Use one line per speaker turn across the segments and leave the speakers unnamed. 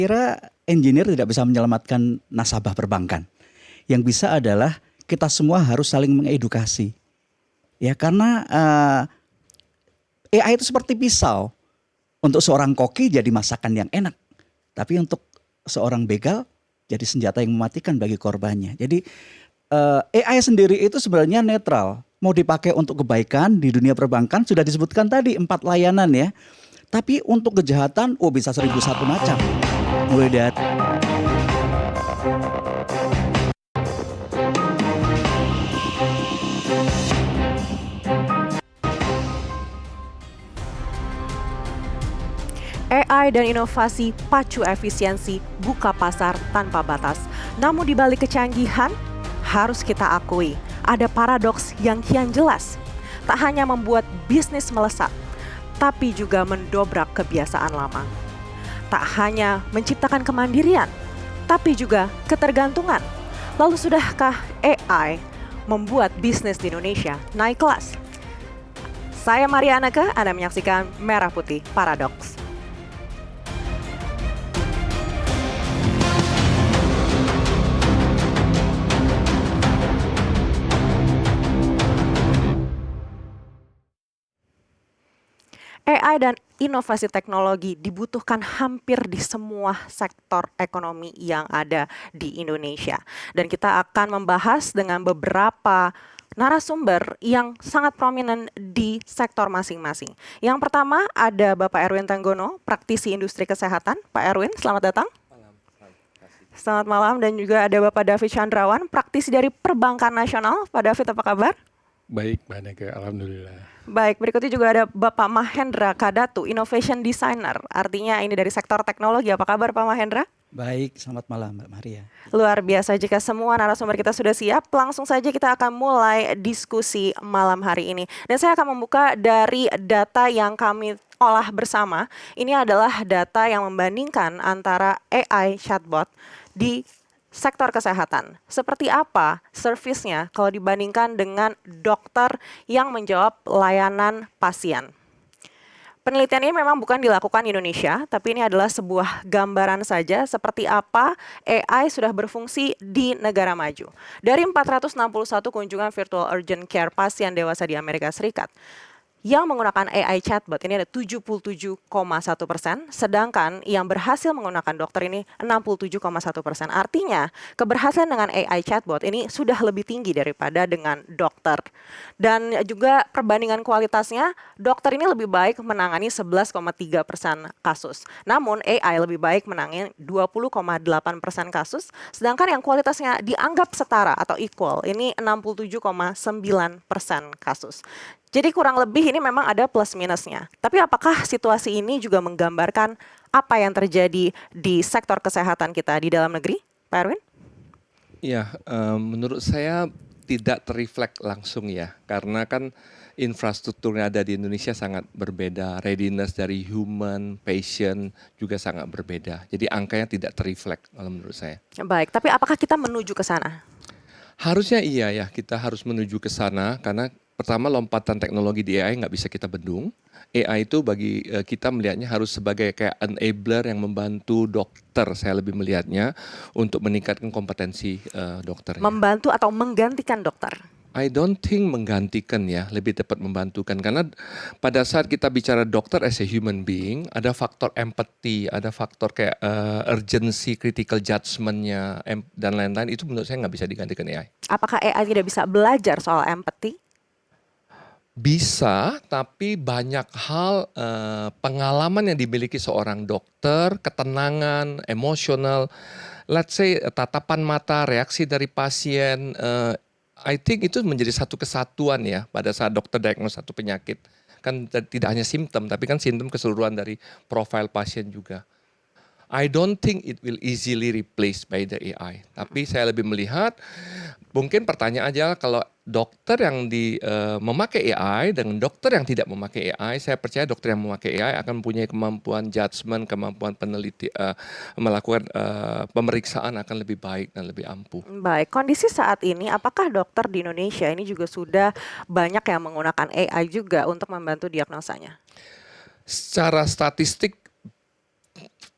Kira engineer tidak bisa menyelamatkan nasabah perbankan. Yang bisa adalah kita semua harus saling mengedukasi. Ya, karena AI itu seperti pisau. Untuk seorang koki jadi masakan yang enak. Tapi untuk seorang begal jadi senjata yang mematikan bagi korbannya. Jadi AI sendiri itu sebenarnya netral. Mau dipakai untuk kebaikan di dunia perbankan sudah disebutkan tadi 4 layanan ya. Tapi untuk kejahatan, bisa 1001 macam. Mulai dari
AI dan inovasi pacu efisiensi buka pasar tanpa batas. Namun di balik kecanggihan, harus kita akui, ada paradoks yang kian jelas. Tak hanya membuat bisnis melesat, tapi juga mendobrak kebiasaan lama. Tak hanya menciptakan kemandirian, tapi juga ketergantungan. Lalu sudahkah AI membuat bisnis di Indonesia naik kelas? Saya Maria Anaka, Anda menyaksikan Merah Putih Paradoks. AI dan inovasi teknologi dibutuhkan hampir di semua sektor ekonomi yang ada di Indonesia. Dan kita akan membahas dengan beberapa narasumber yang sangat prominent di sektor masing-masing. Yang pertama ada Bapak Erwin Tenggono, praktisi industri kesehatan. Pak Erwin, selamat datang. Selamat malam. Dan juga ada Bapak David Chandrawan, praktisi dari Perbankan Nasional. Pak David, apa kabar?
Baik, Mbak Neke, alhamdulillah.
Baik, berikutnya juga ada Bapak Mahendra Kadatu, Innovation Designer. Artinya ini dari sektor teknologi. Apa kabar Pak Mahendra?
baik, selamat malam Mbak Maria.
Luar biasa, jika semua narasumber kita sudah siap, langsung saja kita akan mulai diskusi malam hari ini. Dan saya akan membuka dari data yang kami olah bersama. Ini adalah data yang membandingkan antara AI chatbot di sektor kesehatan. Seperti apa servisnya kalau dibandingkan dengan dokter yang menjawab layanan pasien? Penelitian ini memang bukan dilakukan di Indonesia, tapi ini adalah sebuah gambaran saja seperti apa AI sudah berfungsi di negara maju. Dari 461 kunjungan virtual urgent care pasien dewasa di Amerika Serikat, yang menggunakan AI chatbot ini ada 77,1%, sedangkan yang berhasil menggunakan dokter ini 67,1%. Artinya keberhasilan dengan AI chatbot ini sudah lebih tinggi daripada dengan dokter. Dan juga perbandingan kualitasnya, dokter ini lebih baik menangani 11,3% kasus. Namun AI lebih baik menangani 20,8% kasus, sedangkan yang kualitasnya dianggap setara atau equal ini 67,9% kasus. Jadi kurang lebih ini memang ada plus minusnya. Tapi apakah situasi ini juga menggambarkan apa yang terjadi di sektor kesehatan kita di dalam negeri, Pak Erwin?
Ya, menurut saya tidak terreflek langsung ya, karena kan infrastruktur yang ada di Indonesia sangat berbeda, readiness dari human, patient juga sangat berbeda. Jadi angkanya tidak terreflek kalau menurut saya.
Baik, tapi apakah kita menuju ke sana?
Harusnya iya ya, kita harus menuju ke sana karena pertama lompatan teknologi di AI nggak bisa kita bendung. AI itu bagi kita melihatnya harus sebagai kayak enabler yang membantu dokter, saya lebih melihatnya untuk meningkatkan kompetensi dokternya.
Membantu atau menggantikan dokter?
I don't think menggantikan ya, lebih tepat membantukan. Karena pada saat kita bicara dokter as a human being, ada faktor empathy, ada faktor kayak urgency, critical judgment-nya, dan lain-lain. Itu menurut saya nggak bisa digantikan AI.
Apakah AI tidak bisa belajar soal empathy?
Bisa, tapi banyak hal pengalaman yang dimiliki seorang dokter, ketenangan, emosional, let's say tatapan mata, reaksi dari pasien, I think itu menjadi satu kesatuan ya pada saat dokter diagnose satu penyakit. Kan tidak hanya simptom, tapi kan simptom keseluruhan dari profil pasien juga. I don't think it will easily replaced by the AI. Tapi saya lebih melihat, mungkin pertanyaan aja kalau dokter yang memakai AI dengan dokter yang tidak memakai AI, saya percaya dokter yang memakai AI akan mempunyai kemampuan judgement, kemampuan peneliti, melakukan pemeriksaan akan lebih baik dan lebih ampuh.
Baik, kondisi saat ini apakah dokter di Indonesia ini juga sudah banyak yang menggunakan AI juga untuk membantu diagnosanya?
Secara statistik,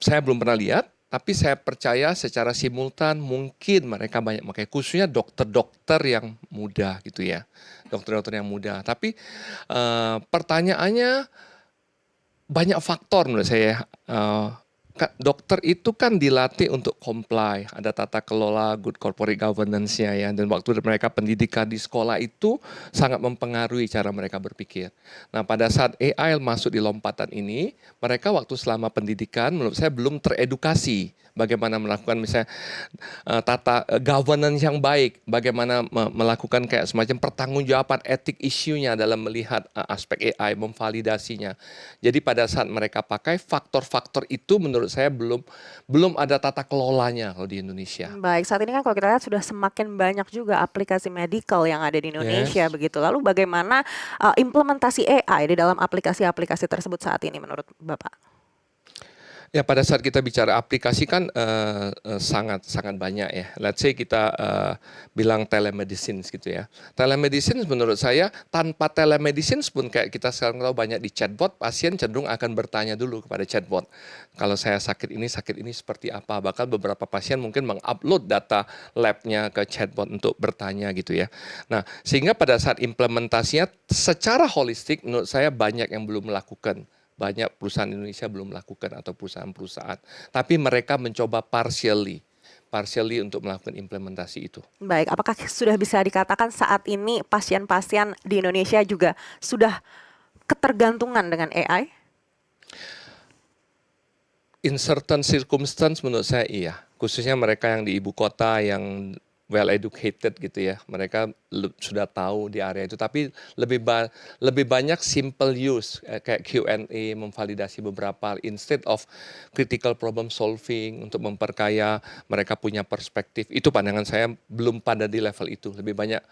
saya belum pernah lihat, Tapi saya percaya secara simultan mungkin mereka banyak pakai, khususnya dokter-dokter yang muda gitu ya. Dokter-dokter yang muda. Tapi pertanyaannya banyak faktor menurut saya. Dokter itu kan dilatih untuk comply, ada tata kelola, good corporate governance-nya ya, dan waktu mereka pendidikan di sekolah itu sangat mempengaruhi cara mereka berpikir. Nah, pada saat AI masuk di lompatan ini, mereka waktu selama pendidikan menurut saya belum teredukasi bagaimana melakukan misalnya tata governance yang baik, bagaimana melakukan kayak semacam pertanggungjawaban etik isunya dalam melihat aspek AI, memvalidasinya. Jadi pada saat mereka pakai faktor-faktor itu menurut saya belum ada tata kelolanya kalau di Indonesia.
Baik, saat ini kan kalau kita lihat sudah semakin banyak juga aplikasi medical yang ada di Indonesia
Yes.
begitu. Lalu bagaimana implementasi AI di dalam aplikasi-aplikasi tersebut saat ini menurut Bapak?
Ya, pada saat kita bicara aplikasi kan sangat banyak ya. Let's say kita bilang telemedicine gitu ya. Telemedicine menurut saya tanpa telemedicine pun kayak kita sekarang tahu banyak di chatbot, pasien cenderung akan bertanya dulu kepada chatbot. Kalau saya sakit ini seperti apa? Bahkan beberapa pasien mungkin mengupload data labnya ke chatbot untuk bertanya gitu ya. Nah, sehingga pada saat implementasinya secara holistik menurut saya banyak yang belum melakukan. Banyak perusahaan Indonesia belum melakukan atau perusahaan-perusahaan. Tapi mereka mencoba partially untuk melakukan implementasi itu.
Baik, apakah sudah bisa dikatakan saat ini pasien-pasien di Indonesia juga sudah ketergantungan dengan AI?
In certain circumstance menurut saya iya. Khususnya mereka yang di ibu kota yang well educated gitu ya. Mereka sudah tahu di area itu. Tapi lebih banyak simple use kayak Q&A, memvalidasi beberapa instead of critical problem solving untuk memperkaya mereka punya perspektif. Itu pandangan saya belum pada di level itu. Lebih banyak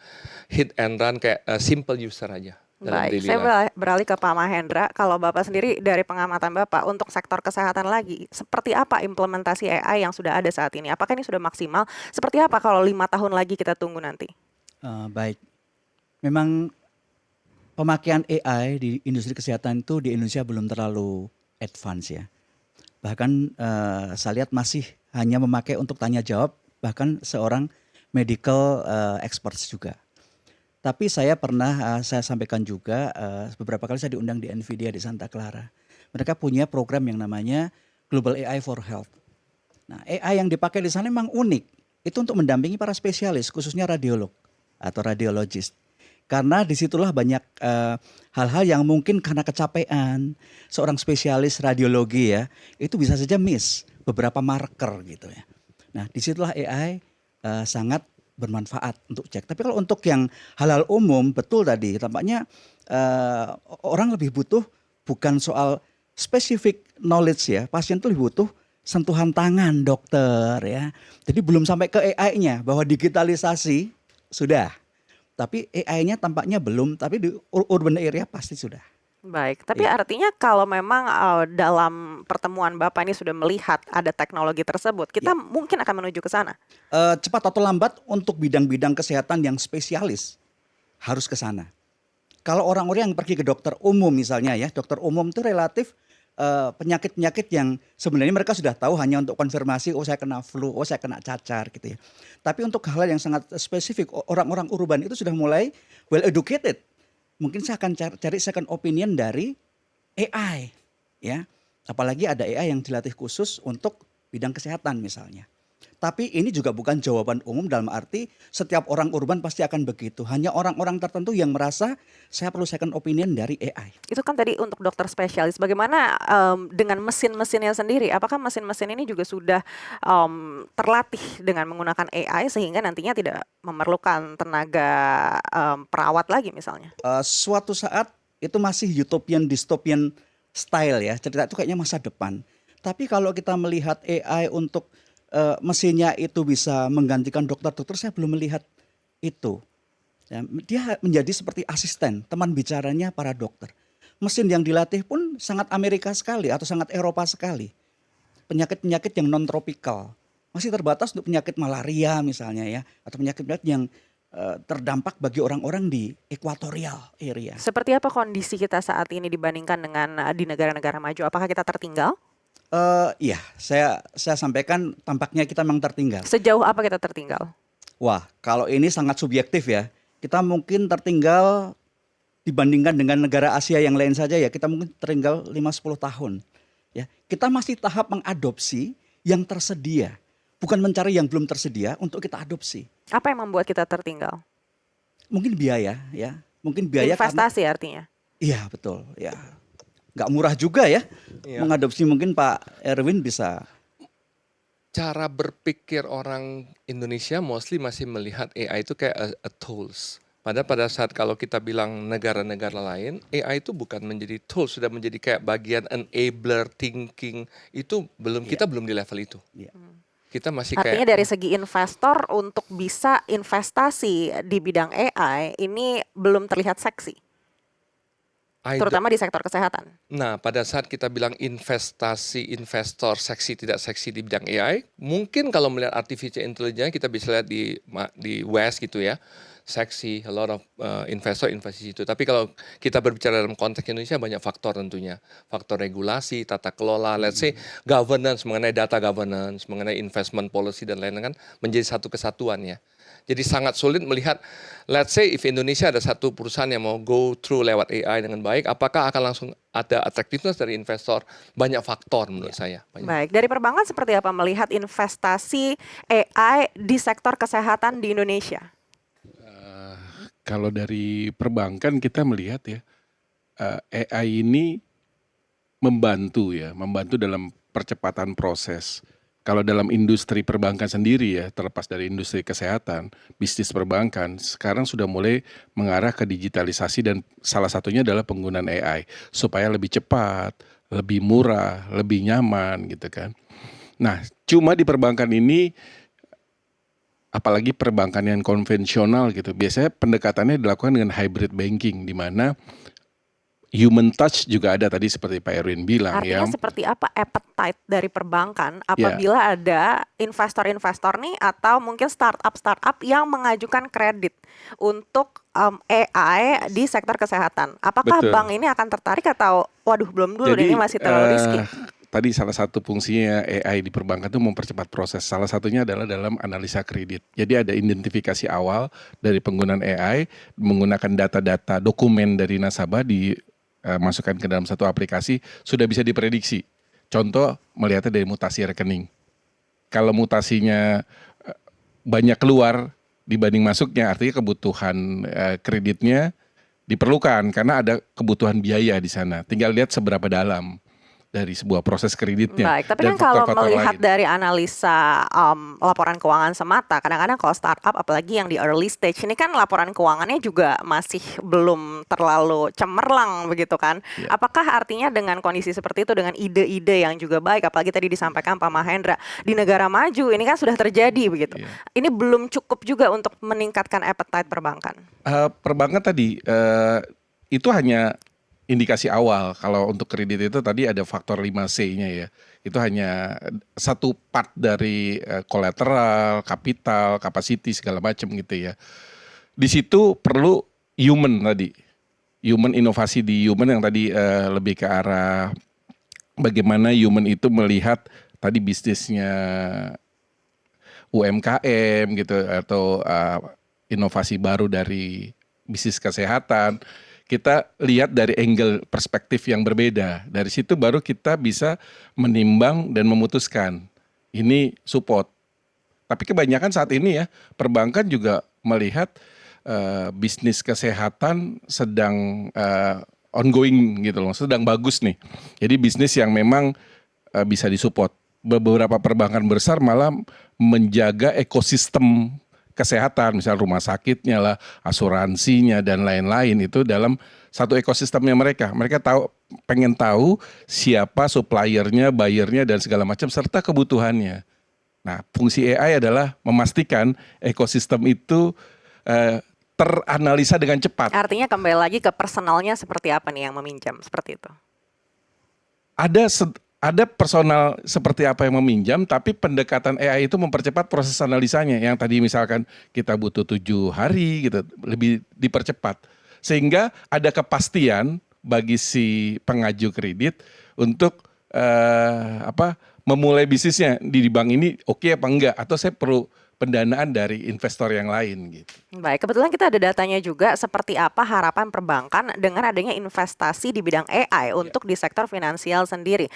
hit and run kayak simple user aja dalam
Baik,
daily
saya
life.
beralih ke Pak Mahendra. Kalau Bapak sendiri dari pengamatan Bapak untuk sektor kesehatan lagi, seperti apa implementasi AI yang sudah ada saat ini? Apakah ini sudah maksimal? Seperti apa kalau 5 tahun lagi kita tunggu nanti?
Baik, memang pemakaian AI di industri kesehatan itu di Indonesia belum terlalu advance ya. Bahkan saya lihat masih hanya memakai untuk tanya jawab, bahkan seorang medical experts juga. Tapi saya pernah saya sampaikan juga beberapa kali saya diundang di NVIDIA di Santa Clara. Mereka punya program yang namanya Global AI for Health. Nah, AI yang dipakai di sana memang unik. Itu untuk mendampingi para spesialis, khususnya radiolog atau radiologis. Karena disitulah banyak hal-hal yang mungkin karena kecapean seorang spesialis radiologi ya, itu bisa saja miss beberapa marker gitu ya. Nah, disitulah AI sangat bermanfaat untuk cek. Tapi kalau untuk yang hal-hal umum, betul tadi, tampaknya orang lebih butuh bukan soal specific knowledge ya, pasien itu lebih butuh sentuhan tangan dokter ya. Jadi belum sampai ke AI-nya bahwa digitalisasi sudah. Tapi AI-nya tampaknya belum, tapi di urban area pasti sudah.
Baik, tapi
Iya.
artinya kalau memang dalam pertemuan Bapak ini sudah melihat ada teknologi tersebut, kita
Ya.
mungkin akan menuju ke sana.
Cepat atau lambat untuk bidang-bidang kesehatan yang spesialis harus ke sana. Kalau orang-orang yang pergi ke dokter umum misalnya ya, dokter umum itu relatif penyakit-penyakit yang sebenarnya mereka sudah tahu hanya untuk konfirmasi, oh saya kena flu, oh saya kena cacar gitu ya. Tapi untuk hal yang sangat spesifik, orang-orang urban itu sudah mulai well educated. Mungkin saya akan cari second opinion dari AI ya. Apalagi ada AI yang dilatih khusus untuk bidang kesehatan misalnya. Tapi ini juga bukan jawaban umum dalam arti setiap orang urban pasti akan begitu. Hanya orang-orang tertentu yang merasa saya perlu second opinion dari AI.
Itu kan tadi untuk dokter spesialis. Bagaimana dengan mesin-mesinnya sendiri? Apakah mesin-mesin ini juga sudah terlatih dengan menggunakan AI sehingga nantinya tidak memerlukan tenaga perawat lagi misalnya?
Suatu saat itu masih utopian dystopian style ya. Cerita itu kayaknya masa depan. Tapi kalau kita melihat AI untuk mesinnya itu bisa menggantikan dokter-dokter, saya belum melihat itu. Ya, dia menjadi seperti asisten, teman bicaranya para dokter. Mesin yang dilatih pun sangat Amerika sekali atau sangat Eropa sekali. Penyakit-penyakit yang non tropikal masih terbatas untuk penyakit malaria misalnya ya, atau penyakit-penyakit yang terdampak bagi orang-orang di equatorial area.
Seperti apa kondisi kita saat ini dibandingkan dengan di negara-negara maju? Apakah kita tertinggal?
Iya, saya sampaikan tampaknya kita memang tertinggal.
Sejauh apa kita tertinggal?
Wah, kalau ini sangat subjektif ya. Kita mungkin tertinggal dibandingkan dengan negara Asia yang lain saja ya, kita mungkin tertinggal 5-10 tahun. Ya, kita masih tahap mengadopsi yang tersedia, bukan mencari yang belum tersedia untuk kita adopsi.
Apa yang membuat kita tertinggal?
Mungkin biaya ya, mungkin biaya karena
Investasi artinya.
iya betul ya. Nggak murah juga ya
Iya.
mengadopsi, mungkin Pak Erwin bisa.
Cara berpikir orang Indonesia mostly masih melihat AI itu kayak a tools. Padahal pada saat kalau kita bilang negara-negara lain, AI itu bukan menjadi tools, sudah menjadi kayak bagian enabler thinking. Itu belum, kita belum di level itu.
Iya.
Kita masih
Artinya
kayak
dari segi investor untuk bisa investasi di bidang AI ini belum terlihat seksi,
I
terutama di sektor kesehatan.
Nah, pada saat kita bilang investasi, investor seksi tidak seksi di bidang AI, mungkin kalau melihat artificial intelligence kita bisa lihat di West gitu ya, seksi, a lot of investor investasi itu. Tapi kalau kita berbicara dalam konteks Indonesia banyak faktor tentunya, faktor regulasi, tata kelola, let's say governance, mengenai data governance, mengenai investment policy dan lain-lain kan menjadi satu kesatuan ya. Jadi sangat sulit melihat, let's say if Indonesia ada satu perusahaan yang mau go through lewat AI dengan baik, apakah akan langsung ada attractiveness dari investor? Banyak faktor menurut saya. Banyak.
Baik, dari perbankan seperti apa melihat investasi AI di sektor kesehatan di Indonesia?
Kalau dari perbankan kita melihat ya, AI ini membantu dalam percepatan proses. Kalau dalam industri perbankan sendiri ya, terlepas dari industri kesehatan, bisnis perbankan sekarang sudah mulai mengarah ke digitalisasi dan salah satunya adalah penggunaan AI supaya lebih cepat, lebih murah, lebih nyaman gitu kan. Nah, cuma di perbankan ini apalagi perbankan yang konvensional gitu, biasanya pendekatannya dilakukan dengan hybrid banking di mana human touch juga ada tadi seperti Pak Erwin bilang
Artinya
ya.
seperti apa appetite dari perbankan apabila ada investor-investor nih atau mungkin startup-startup yang mengajukan kredit untuk AI di sektor kesehatan. Apakah
Betul.
bank ini akan tertarik atau waduh belum dulu
Jadi
ini masih terlalu risky?
Tadi salah satu fungsinya AI di perbankan itu mempercepat proses. Salah satunya adalah dalam analisa kredit. Jadi ada identifikasi awal dari penggunaan AI menggunakan data-data dokumen dari nasabah dimasukkan ke dalam satu aplikasi, sudah bisa diprediksi. Contoh melihatnya dari mutasi rekening. Kalau mutasinya banyak keluar dibanding masuknya, artinya kebutuhan kreditnya diperlukan karena ada kebutuhan biaya di sana. Tinggal lihat seberapa dalam dari sebuah proses kreditnya.
Baik, tapi
dan
kan kalau
faktor-faktor
melihat
lain.
dari analisa laporan keuangan semata, kadang-kadang kalau startup apalagi yang di early stage ini kan laporan keuangannya juga masih belum terlalu cemerlang begitu kan.
Ya.
Apakah artinya dengan kondisi seperti itu, dengan ide-ide yang juga baik, apalagi tadi disampaikan Pak Mahendra, di negara maju ini kan sudah terjadi begitu.
Ya.
Ini belum cukup juga untuk meningkatkan appetite perbankan.
Perbankan tadi itu hanya indikasi awal. Kalau untuk kredit itu tadi ada faktor 5C-nya ya. Itu hanya satu part dari kolateral, kapital, capacity segala macam gitu ya. Di situ perlu human tadi. Human, inovasi di human yang tadi lebih ke arah bagaimana human itu melihat tadi bisnisnya UMKM gitu atau inovasi baru dari bisnis kesehatan. Kita lihat dari angle perspektif yang berbeda. Dari situ baru kita bisa menimbang dan memutuskan. Ini support. Tapi kebanyakan saat ini ya, perbankan juga melihat bisnis kesehatan sedang ongoing gitu loh, sedang bagus nih. Jadi bisnis yang memang bisa disupport. Beberapa perbankan besar malah menjaga ekosistem kesehatan, misal rumah sakitnya lah, asuransinya dan lain-lain itu dalam satu ekosistemnya mereka. Mereka pengen tahu siapa suppliernya, buyernya dan segala macam serta kebutuhannya. Nah, fungsi AI adalah memastikan ekosistem itu teranalisa dengan cepat.
Artinya kembali lagi ke personalnya seperti apa nih yang meminjam seperti itu.
Ada personal seperti apa yang meminjam, tapi pendekatan AI itu mempercepat proses analisanya. Yang tadi misalkan kita butuh 7 hari gitu, lebih dipercepat. Sehingga ada kepastian bagi si pengaju kredit untuk memulai bisnisnya di bank ini oke apa enggak, atau saya perlu pendanaan dari investor yang lain gitu.
Baik, kebetulan kita ada datanya juga seperti apa harapan perbankan dengan adanya investasi di bidang AI untuk di sektor finansial sendiri.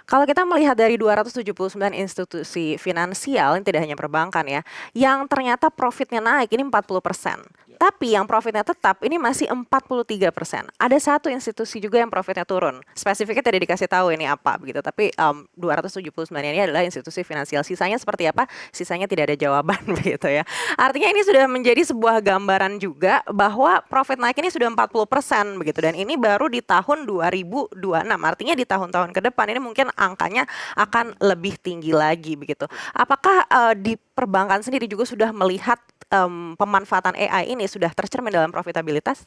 Kalau kita melihat dari 279 institusi finansial, ini tidak hanya perbankan ya, yang ternyata profitnya naik ini 40%. Tapi yang profitnya tetap ini masih 43%. Ada satu institusi juga yang profitnya turun. Spesifiknya tidak dikasih tahu ini apa begitu, tapi 279 ini adalah institusi finansial. Sisanya seperti apa? Sisanya tidak ada jawaban begitu ya. Artinya ini sudah menjadi sebuah gambaran juga bahwa profit naik ini sudah 40% begitu, dan ini baru di tahun 2026. Artinya di tahun-tahun ke depan ini mungkin angkanya akan lebih tinggi lagi begitu. Apakah di perbankan sendiri juga sudah melihat pemanfaatan AI ini sudah tercermin dalam profitabilitas?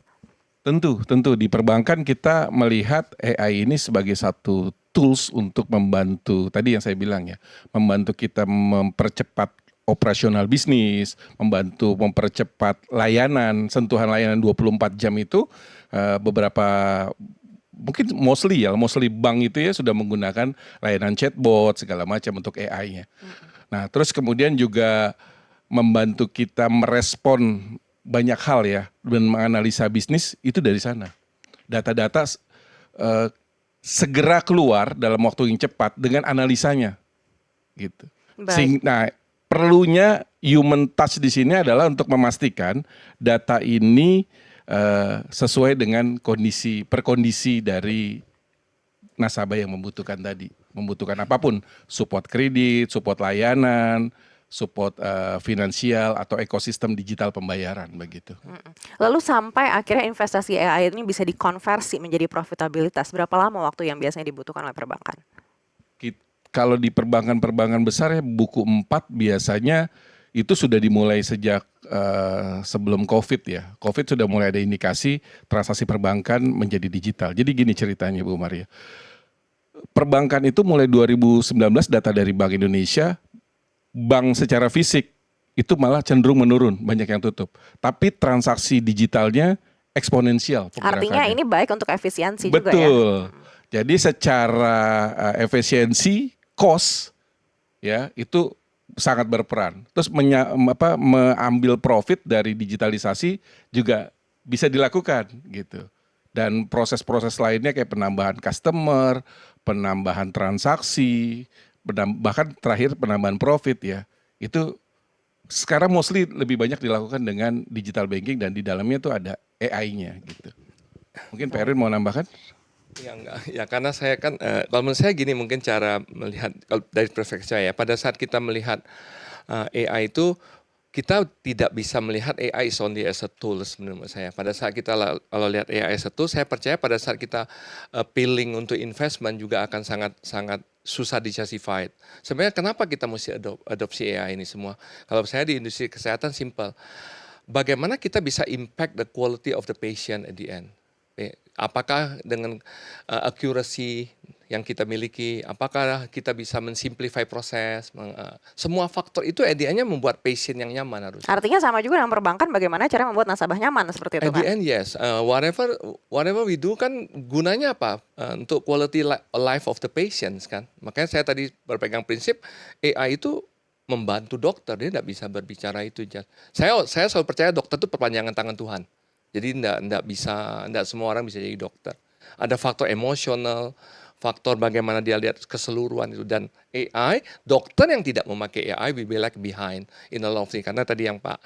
Tentu di perbankan kita melihat AI ini sebagai satu tools untuk membantu, tadi yang saya bilang ya, membantu kita mempercepat operasional bisnis, membantu mempercepat layanan, sentuhan layanan 24 jam itu beberapa, mungkin mostly bank itu ya sudah menggunakan layanan chatbot segala macam untuk AI-nya. Nah, terus kemudian juga membantu kita merespon banyak hal ya, dan menganalisa bisnis itu dari sana. Data-data segera keluar dalam waktu yang cepat dengan analisanya, gitu. Nah, perlunya human touch di sini adalah untuk memastikan data ini sesuai dengan perkondisi dari nasabah yang membutuhkan tadi, membutuhkan apapun, support kredit, support layanan, support finansial atau ekosistem digital pembayaran begitu.
Lalu sampai akhirnya investasi AI ini bisa dikonversi menjadi profitabilitas, berapa lama waktu yang biasanya dibutuhkan oleh perbankan?
Kalau di perbankan besar ya, buku 4 biasanya itu sudah dimulai sejak sebelum COVID ya. COVID sudah mulai ada indikasi transaksi perbankan menjadi digital. Jadi gini ceritanya Bu Maria. Perbankan itu mulai 2019 data dari Bank Indonesia, bank secara fisik itu malah cenderung menurun, banyak yang tutup. Tapi transaksi digitalnya eksponensial.
Artinya ini baik untuk efisiensi juga ya?
Betul. Jadi secara efisiensi, cost ya itu sangat berperan. Terus mengambil profit dari digitalisasi juga bisa dilakukan gitu. Dan proses-proses lainnya kayak penambahan customer, penambahan transaksi, bahkan terakhir penambahan profit ya, itu sekarang mostly lebih banyak dilakukan dengan digital banking dan di dalamnya tuh ada AI-nya gitu. Mungkin Pak Erwin mau nambahkan?
Ya enggak, ya karena saya kan, kalau menurut saya gini mungkin cara melihat dari perspektif saya, pada saat kita melihat AI itu, kita tidak bisa melihat AI is only as a tool menurut saya. Pada saat kita kalau lihat AI as a tool, saya percaya pada saat kita pilih untuk investment juga akan sangat susah di-justified. Sebenarnya kenapa kita mesti adopsi AI ini semua? Kalau saya di industri kesehatan simple. Bagaimana kita bisa impact the quality of the patient at the end? Apakah dengan accuracy yang kita miliki, apakah kita bisa mensimplify proses, semua faktor itu ideanya membuat patient yang nyaman harus.
Artinya sama juga dengan perbankan, bagaimana cara membuat nasabah nyaman seperti itu
kan? At the end yes, whatever we do kan gunanya apa? Untuk quality life of the patients kan. Makanya saya tadi berpegang prinsip AI itu membantu dokter, dia tidak bisa berbicara itu. Saya selalu percaya dokter itu perpanjangan tangan Tuhan. Jadi enggak semua orang bisa jadi dokter. Ada faktor emosional, faktor bagaimana dia lihat keseluruhan itu, dan AI, dokter yang tidak memakai AI will be like behind in a lot of things. Karena tadi yang Pak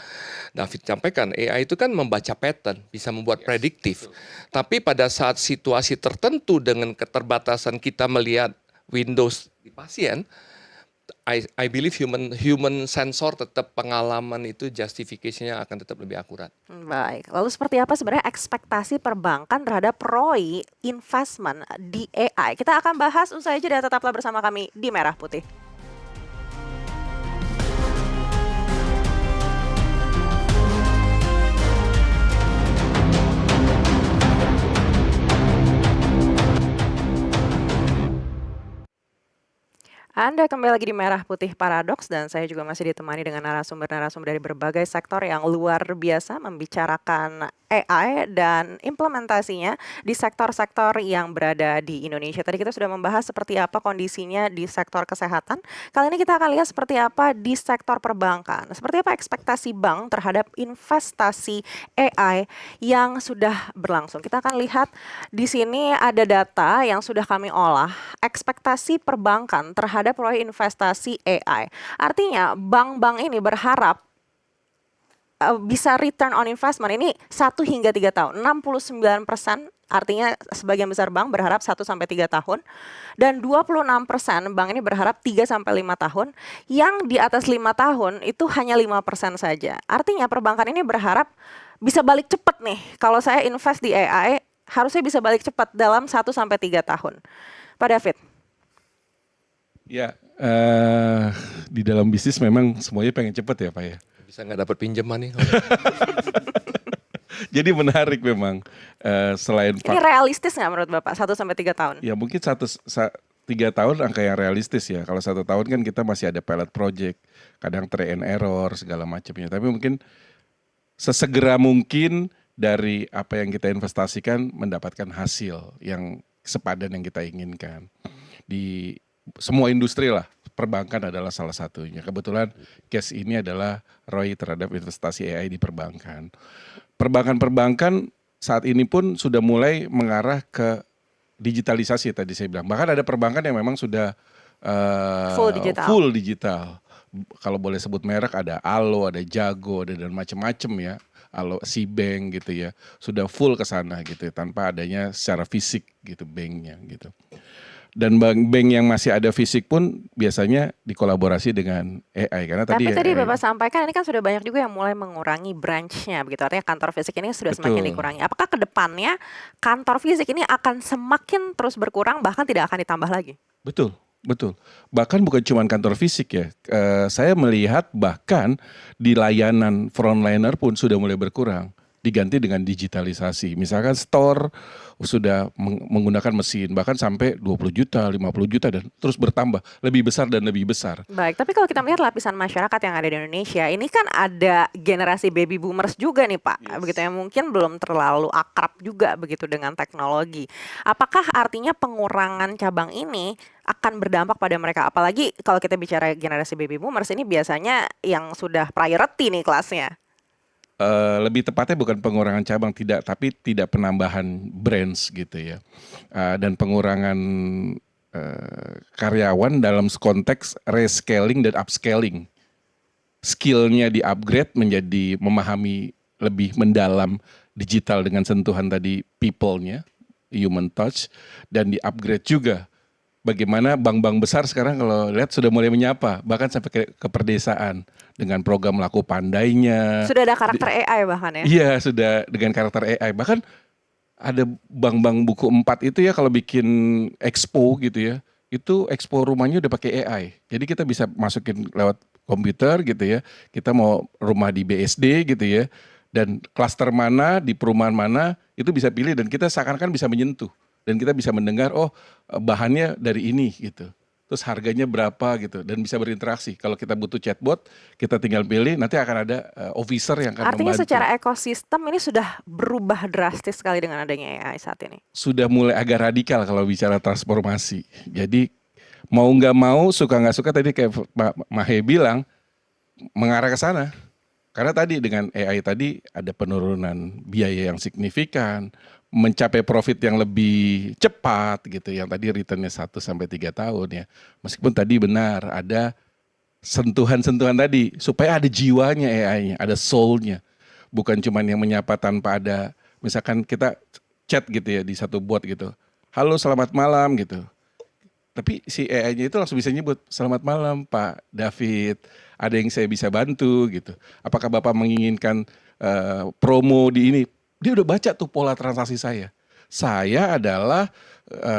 David sampaikan, AI itu kan membaca pattern, bisa membuat prediktif. Tapi pada saat situasi tertentu dengan keterbatasan kita melihat windows di pasien, I believe human sensor tetap pengalaman itu justification-nya akan tetap lebih akurat.
Baik, lalu seperti apa sebenarnya ekspektasi perbankan terhadap ROI investment di AI? Kita akan bahas usai jeda, tetaplah bersama kami di Merah Putih. Anda kembali lagi di Merah Putih Paradoks, dan saya juga masih ditemani dengan narasumber-narasumber dari berbagai sektor yang luar biasa membicarakan AI dan implementasinya di sektor-sektor yang berada di Indonesia. Tadi kita sudah membahas seperti apa kondisinya di sektor kesehatan. Kali ini kita akan lihat seperti apa di sektor perbankan. Seperti apa ekspektasi bank terhadap investasi AI yang sudah berlangsung. Kita akan lihat di sini ada data yang sudah kami olah. Ekspektasi perbankan terhadap proyek investasi AI. Artinya bank-bank ini berharap bisa return on investment ini 1 hingga 3 tahun. 69% artinya sebagian besar bank berharap 1 sampai 3 tahun. Dan 26% bank ini berharap 3 sampai 5 tahun. Yang di atas 5 tahun itu hanya 5% saja. Artinya perbankan ini berharap bisa balik cepat nih. Kalau saya invest di AI, harusnya bisa balik cepat dalam 1 sampai 3 tahun. Pak David.
Ya, di dalam bisnis memang semuanya pengen cepat ya Pak ya.
Bisa nggak dapat pinjaman nih?
Jadi menarik memang selain
Ini realistis nggak menurut Bapak 1 sampai 3 tahun?
ya mungkin 3 tahun angka yang realistis ya. Kalau 1 tahun kan kita masih ada pilot project, kadang try and error segala macamnya. Tapi mungkin sesegera mungkin dari apa yang kita investasikan mendapatkan hasil yang sepadan yang kita inginkan. Di semua industri lah, perbankan adalah salah satunya. Kebetulan case ini adalah ROI terhadap investasi AI di perbankan. Perbankan-perbankan saat ini pun sudah mulai mengarah ke digitalisasi tadi saya bilang. Bahkan ada perbankan yang memang sudah full digital. Kalau boleh sebut merek ada Alo, ada Jago, ada dan macam-macam ya. Alo, Bank gitu ya. Sudah full ke sana gitu tanpa adanya secara fisik gitu banknya gitu. Dan bank yang masih ada fisik pun biasanya dikolaborasi dengan AI karena
Tapi tadi
AI,
Bapak sampaikan ini kan sudah banyak juga yang mulai mengurangi branch-nya begitu. Artinya kantor fisik ini sudah semakin
Betul.
dikurangi. Apakah ke depannya kantor fisik ini akan semakin terus berkurang bahkan tidak akan ditambah lagi?
Betul, betul. Bahkan bukan cuma kantor fisik ya. Saya melihat bahkan di layanan frontliner pun sudah mulai berkurang. Diganti dengan digitalisasi. Misalkan store sudah menggunakan mesin bahkan sampai 20 juta, 50 juta dan terus bertambah, lebih besar dan lebih besar.
Baik, tapi kalau kita melihat lapisan masyarakat yang ada di Indonesia, ini kan ada generasi baby boomers juga nih Pak.
Yes.
Begitu yang mungkin belum terlalu akrab juga begitu dengan teknologi. Apakah artinya pengurangan cabang ini akan berdampak pada mereka? Apalagi kalau kita bicara generasi baby boomers ini biasanya yang sudah priority nih kelasnya.
Lebih tepatnya bukan pengurangan cabang tidak, tapi tidak penambahan brands gitu ya, dan pengurangan karyawan dalam konteks rescaling dan upscaling, skillnya di upgrade menjadi memahami lebih mendalam digital dengan sentuhan tadi people-nya, human touch, dan di upgrade juga. Bagaimana bank-bank besar sekarang kalau lihat sudah mulai menyapa, bahkan sampai ke perdesaan dengan program laku pandainya.
Sudah ada karakter AI bahkan ya?
Iya, sudah dengan karakter AI. Bahkan ada bank-bank buku 4 itu ya kalau bikin expo gitu ya, itu expo rumahnya udah pakai AI. Jadi kita bisa masukin lewat komputer gitu ya, kita mau rumah di BSD gitu ya, dan klaster mana, di perumahan mana, itu bisa pilih dan kita seakan-akan bisa menyentuh. Dan kita bisa mendengar, oh bahannya dari ini gitu. Terus harganya berapa gitu. Dan bisa berinteraksi. Kalau kita butuh chatbot, kita tinggal pilih, nanti akan ada officer yang akan
Artinya
membantu.
secara ekosistem ini sudah berubah drastis sekali dengan adanya AI saat ini.
Sudah mulai agak radikal kalau bicara transformasi. Jadi mau nggak mau, suka nggak suka tadi kayak Pak Mahe bilang, mengarah ke sana. Karena tadi dengan AI tadi ada penurunan biaya yang signifikan, mencapai profit yang lebih cepat gitu, yang tadi returnnya 1 sampai 3 tahun ya. Meskipun tadi benar ada sentuhan-sentuhan tadi supaya ada jiwanya AI-nya, ada soul-nya. Bukan cuman yang menyapa tanpa ada, misalkan kita chat gitu ya di satu bot gitu. Halo selamat malam gitu. Tapi si AI-nya itu langsung bisa nyebut, selamat malam Pak David, ada yang saya bisa bantu gitu. Apakah Bapak menginginkan promo di ini? Dia udah baca tuh pola transaksi saya. Saya adalah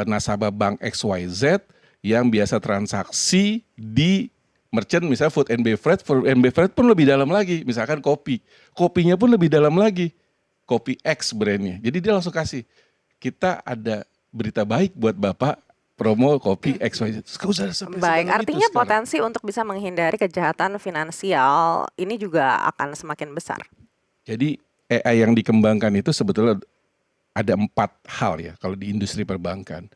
nasabah bank XYZ yang biasa transaksi di merchant misalnya food and beverage pun lebih dalam lagi. Misalkan kopi, kopinya pun lebih dalam lagi. Kopi X brandnya. Jadi dia langsung kasih, kita ada berita baik buat Bapak, promo kopi XYZ.
Baik, artinya potensi untuk bisa menghindari kejahatan finansial ini juga akan semakin besar.
Jadi AI yang dikembangkan itu sebetulnya ada 4 hal ya kalau di industri perbankan.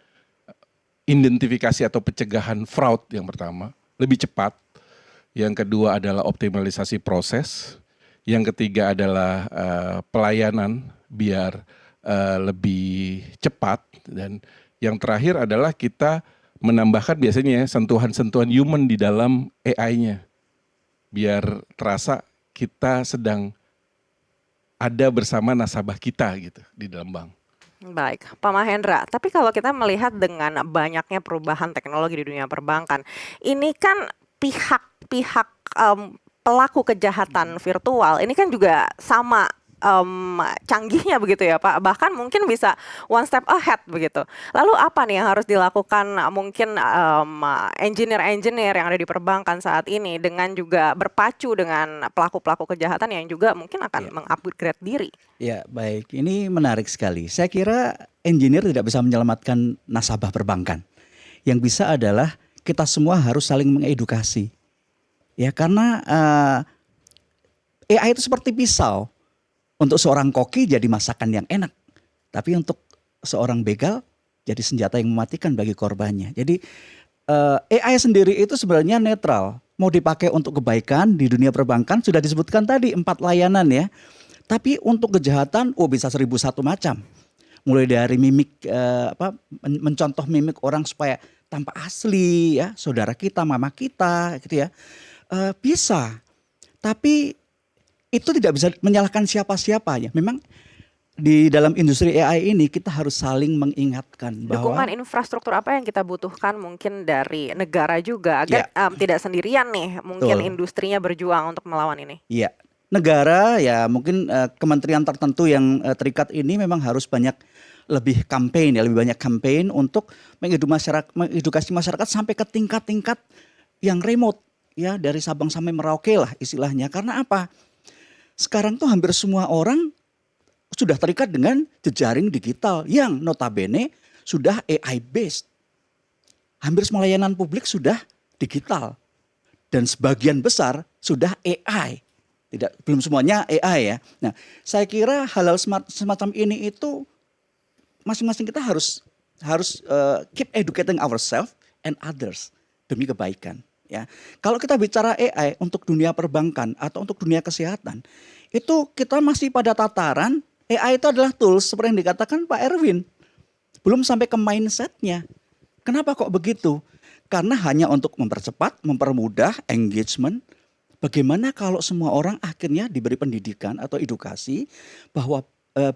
Identifikasi atau pencegahan fraud yang pertama, lebih cepat. Yang kedua adalah optimalisasi proses. Yang ketiga adalah pelayanan biar lebih cepat. Dan yang terakhir adalah kita menambahkan biasanya sentuhan-sentuhan human di dalam AI-nya. Biar terasa kita sedang ada bersama nasabah kita gitu di dalam bank.
Baik, Pak Mahendra. Tapi kalau kita melihat dengan banyaknya perubahan teknologi di dunia perbankan, ini kan pihak-pihak pelaku kejahatan virtual ini kan juga sama canggihnya begitu ya Pak. Bahkan mungkin bisa one step ahead begitu. Lalu apa nih yang harus dilakukan mungkin engineer-engineer yang ada di perbankan saat ini dengan juga berpacu dengan pelaku-pelaku kejahatan yang juga mungkin akan mengupgrade diri?
Ya, baik. Ini menarik sekali. Saya kira engineer tidak bisa menyelamatkan nasabah perbankan. Yang bisa adalah kita semua harus saling mengedukasi. Ya, karena AI itu seperti pisau. Untuk seorang koki jadi masakan yang enak. Tapi untuk seorang begal jadi senjata yang mematikan bagi korbannya. Jadi AI sendiri itu sebenarnya netral. Mau dipakai untuk kebaikan di dunia perbankan sudah disebutkan tadi 4 layanan ya. Tapi untuk kejahatan bisa 1001 macam. Mulai dari mimik mencontoh mimik orang supaya tampak asli ya, saudara kita, mama kita gitu ya. Bisa. Tapi itu tidak bisa menyalahkan siapa-siapa ya. Memang di dalam industri AI ini kita harus saling mengingatkan bahwa
Dukungan infrastruktur apa yang kita butuhkan mungkin dari negara juga agar tidak sendirian nih mungkin
Betul.
industrinya berjuang untuk melawan ini.
Iya, negara ya mungkin kementerian tertentu yang terikat ini memang harus banyak lebih campaign ya, lebih banyak campaign untuk mengedukasi masyarakat sampai ke tingkat-tingkat yang remote ya, dari Sabang sampai Merauke lah istilahnya. Karena apa? Sekarang tuh hampir semua orang sudah terikat dengan jejaring digital yang notabene sudah AI based. Hampir semua layanan publik sudah digital dan sebagian besar sudah AI. Belum semuanya AI ya. Nah, saya kira hal-hal semacam ini itu masing-masing kita harus keep educating ourselves and others demi kebaikan. Ya, kalau kita bicara AI untuk dunia perbankan atau untuk dunia kesehatan, itu kita masih pada tataran AI itu adalah tools seperti yang dikatakan Pak Erwin. Belum sampai ke mindsetnya. Kenapa kok begitu? Karena hanya untuk mempercepat, mempermudah engagement. Bagaimana kalau semua orang akhirnya diberi pendidikan atau edukasi bahwa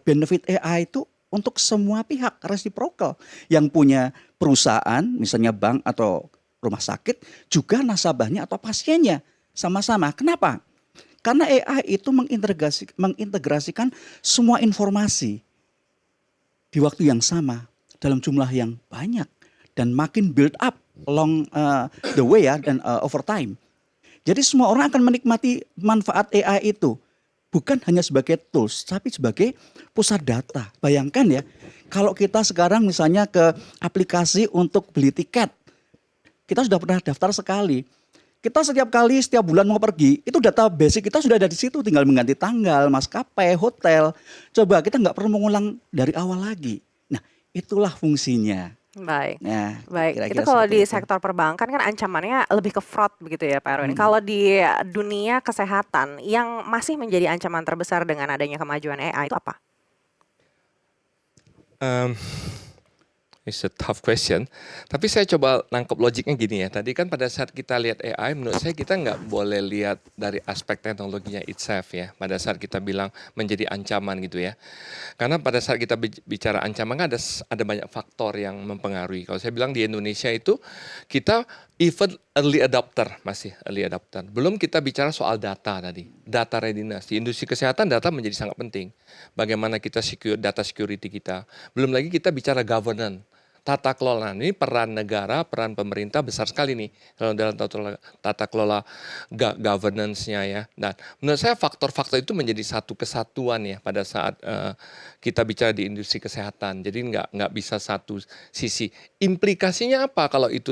benefit AI itu untuk semua pihak, reciprocal. Yang punya perusahaan, misalnya bank atau rumah sakit, juga nasabahnya atau pasiennya sama-sama. Kenapa? Karena AI itu mengintegrasikan semua informasi di waktu yang sama dalam jumlah yang banyak dan makin build up along the way ya, dan over time. Jadi semua orang akan menikmati manfaat AI itu bukan hanya sebagai tools tapi sebagai pusat data. Bayangkan ya, kalau kita sekarang misalnya ke aplikasi untuk beli tiket, kita sudah pernah daftar sekali. Kita setiap bulan mau pergi, itu data basic kita sudah ada di situ. Tinggal mengganti tanggal, maskapai, hotel. Coba kita nggak perlu mengulang dari awal lagi. Nah, itulah fungsinya.
Baik.
Nah,
Baik,
kira-kira
itu kalau
seperti
di
itu.
sektor perbankan kan ancamannya lebih ke fraud begitu ya Pak Erwin. Kalau di dunia kesehatan yang masih menjadi ancaman terbesar dengan adanya kemajuan AI itu apa?
It's a tough question. Tapi saya coba nangkep logiknya gini ya. Tadi kan pada saat kita lihat AI, menurut saya kita nggak boleh lihat dari aspek teknologinya itself ya. Pada saat kita bilang menjadi ancaman gitu ya. Karena pada saat kita bicara ancaman kan ada banyak faktor yang mempengaruhi. Kalau saya bilang di Indonesia itu kita even early adopter, masih early adopter. Belum kita bicara soal data tadi, data readiness. Di industri kesehatan data menjadi sangat penting. Bagaimana kita data security kita. Belum lagi kita bicara governance. Tata kelola ini peran negara, peran pemerintah besar sekali nih dalam tata kelola governance-nya ya. Dan menurut saya faktor-faktor itu menjadi satu kesatuan ya pada saat kita bicara di industri kesehatan. Jadi nggak bisa satu sisi. Implikasinya apa kalau itu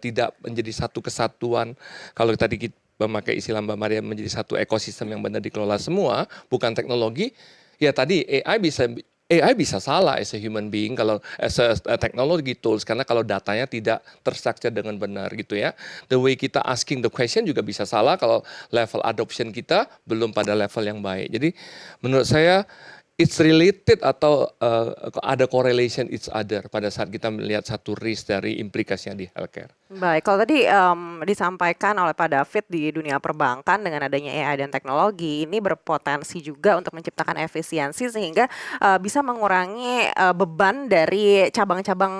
tidak menjadi satu kesatuan? Kalau tadi memakai istilah Mbak Maria menjadi satu ekosistem yang benar dikelola semua, bukan teknologi. Ya tadi AI bisa salah as a human being kalau as a technology tools karena kalau datanya tidak terstruktur dengan benar gitu ya. The way kita asking the question juga bisa salah kalau level adoption kita belum pada level yang baik. Jadi menurut saya it's related atau ada correlation each other pada saat kita melihat satu risk dari implikasinya di healthcare.
Baik, kalau tadi disampaikan oleh Pak David di dunia perbankan dengan adanya AI dan teknologi ini berpotensi juga untuk menciptakan efisiensi sehingga bisa mengurangi beban dari cabang-cabang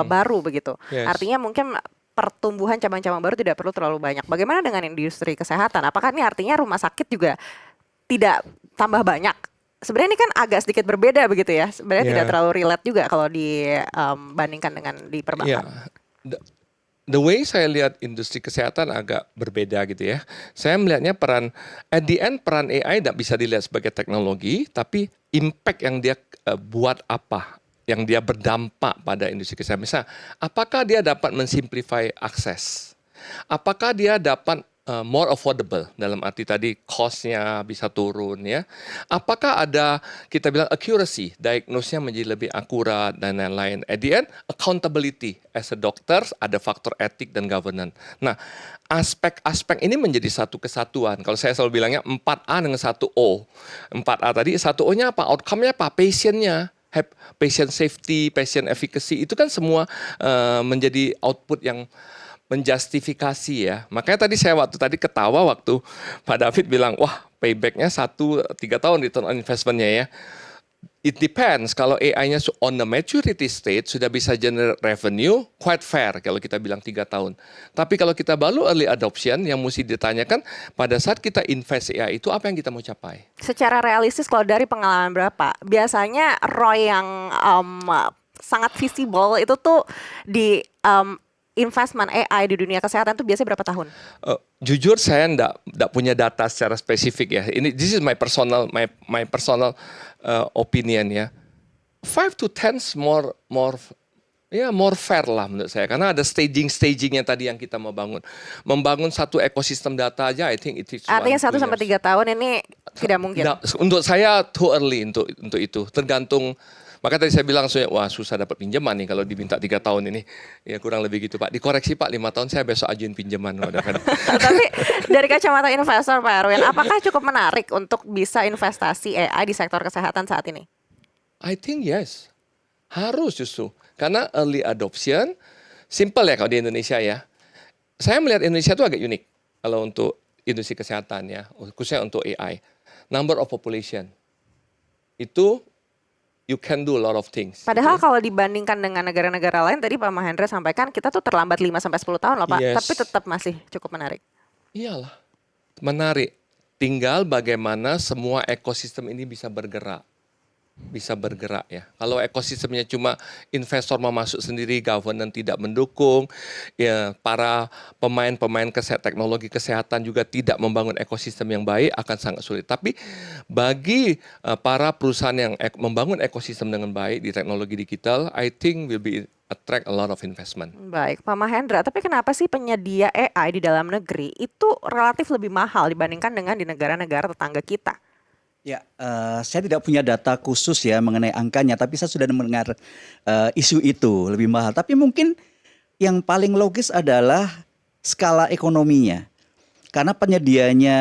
baru begitu.
Yes.
Artinya mungkin pertumbuhan cabang-cabang baru tidak perlu terlalu banyak. Bagaimana dengan industri kesehatan? Apakah ini artinya rumah sakit juga tidak tambah banyak? Sebenarnya ini kan agak sedikit berbeda begitu ya. Sebenarnya tidak terlalu relate juga kalau dibandingkan dengan di perbankan.
The way saya lihat industri kesehatan agak berbeda gitu ya. Saya melihatnya at the end peran AI tidak bisa dilihat sebagai teknologi, tapi impact yang dia buat apa, yang dia berdampak pada industri kesehatan. Misalnya, apakah dia dapat mensimplify akses? Apakah dia dapat more affordable dalam arti tadi cost-nya bisa turun ya. Apakah ada kita bilang accuracy, diagnosnya menjadi lebih akurat dan lain-lain. At the end accountability as a doctor ada faktor etik dan governance. Nah, aspek-aspek ini menjadi satu kesatuan. Kalau saya selalu bilangnya 4A dengan 1O. 4A tadi 1O-nya apa? Outcome-nya apa? Patient-nya. Patient safety, patient efficacy itu kan semua menjadi output yang menjustifikasi ya. Makanya tadi saya ketawa waktu Pak David bilang, wah payback-nya 3 tahun return on investment-nya ya. It depends, kalau AI-nya on the maturity state sudah bisa generate revenue, quite fair kalau kita bilang 3 tahun. Tapi kalau kita baru early adoption, yang mesti ditanyakan pada saat kita invest AI itu apa yang kita mau capai?
Secara realistis kalau dari pengalaman berapa? Biasanya ROI yang sangat visible itu tuh di investment AI di dunia kesehatan itu biasanya berapa tahun?
Jujur saya enggak punya data secara spesifik ya. This is my personal opinion ya. 5 to 10 more fair lah menurut saya karena ada stagingnya tadi yang kita mau bangun. Membangun satu ekosistem data aja I think it takes
Artinya 1 sampai 3 tahun ini tidak mungkin.
Nah, untuk saya too early untuk itu. Tergantung. Maka tadi saya bilang, wah susah dapat pinjaman nih kalau diminta 3 tahun ini. Ya kurang lebih gitu Pak. Dikoreksi Pak, 5 tahun saya besok ajuin pinjaman.
Tapi dari kacamata investor Pak Erwin, apakah cukup menarik untuk bisa investasi AI di sektor kesehatan saat ini?
I think yes. Harus justru. Karena early adoption, simple ya kalau di Indonesia ya. Saya melihat Indonesia itu agak unik. Kalau untuk industri kesehatan ya, khususnya untuk AI. Number of population. Itu you can do a lot of things.
Padahal kalau dibandingkan dengan negara-negara lain tadi Pak Mahendra sampaikan kita tuh terlambat 5 sampai 10 tahun loh Pak,
Yes.
tapi tetap masih cukup menarik.
Iyalah. Menarik. Tinggal bagaimana semua ekosistem ini bisa bergerak. Ya. Kalau ekosistemnya cuma investor mau masuk sendiri, governance tidak mendukung, ya para pemain-pemain teknologi kesehatan juga tidak membangun ekosistem yang baik akan sangat sulit. Tapi bagi para perusahaan yang membangun ekosistem dengan baik di teknologi digital, I think will be attract a lot of investment.
Baik, Pak Mahendra, tapi kenapa sih penyedia AI di dalam negeri itu relatif lebih mahal dibandingkan dengan di negara-negara tetangga kita?
Ya, saya tidak punya data khusus ya mengenai angkanya, tapi saya sudah mendengar isu itu lebih mahal. Tapi mungkin yang paling logis adalah skala ekonominya. Karena penyedianya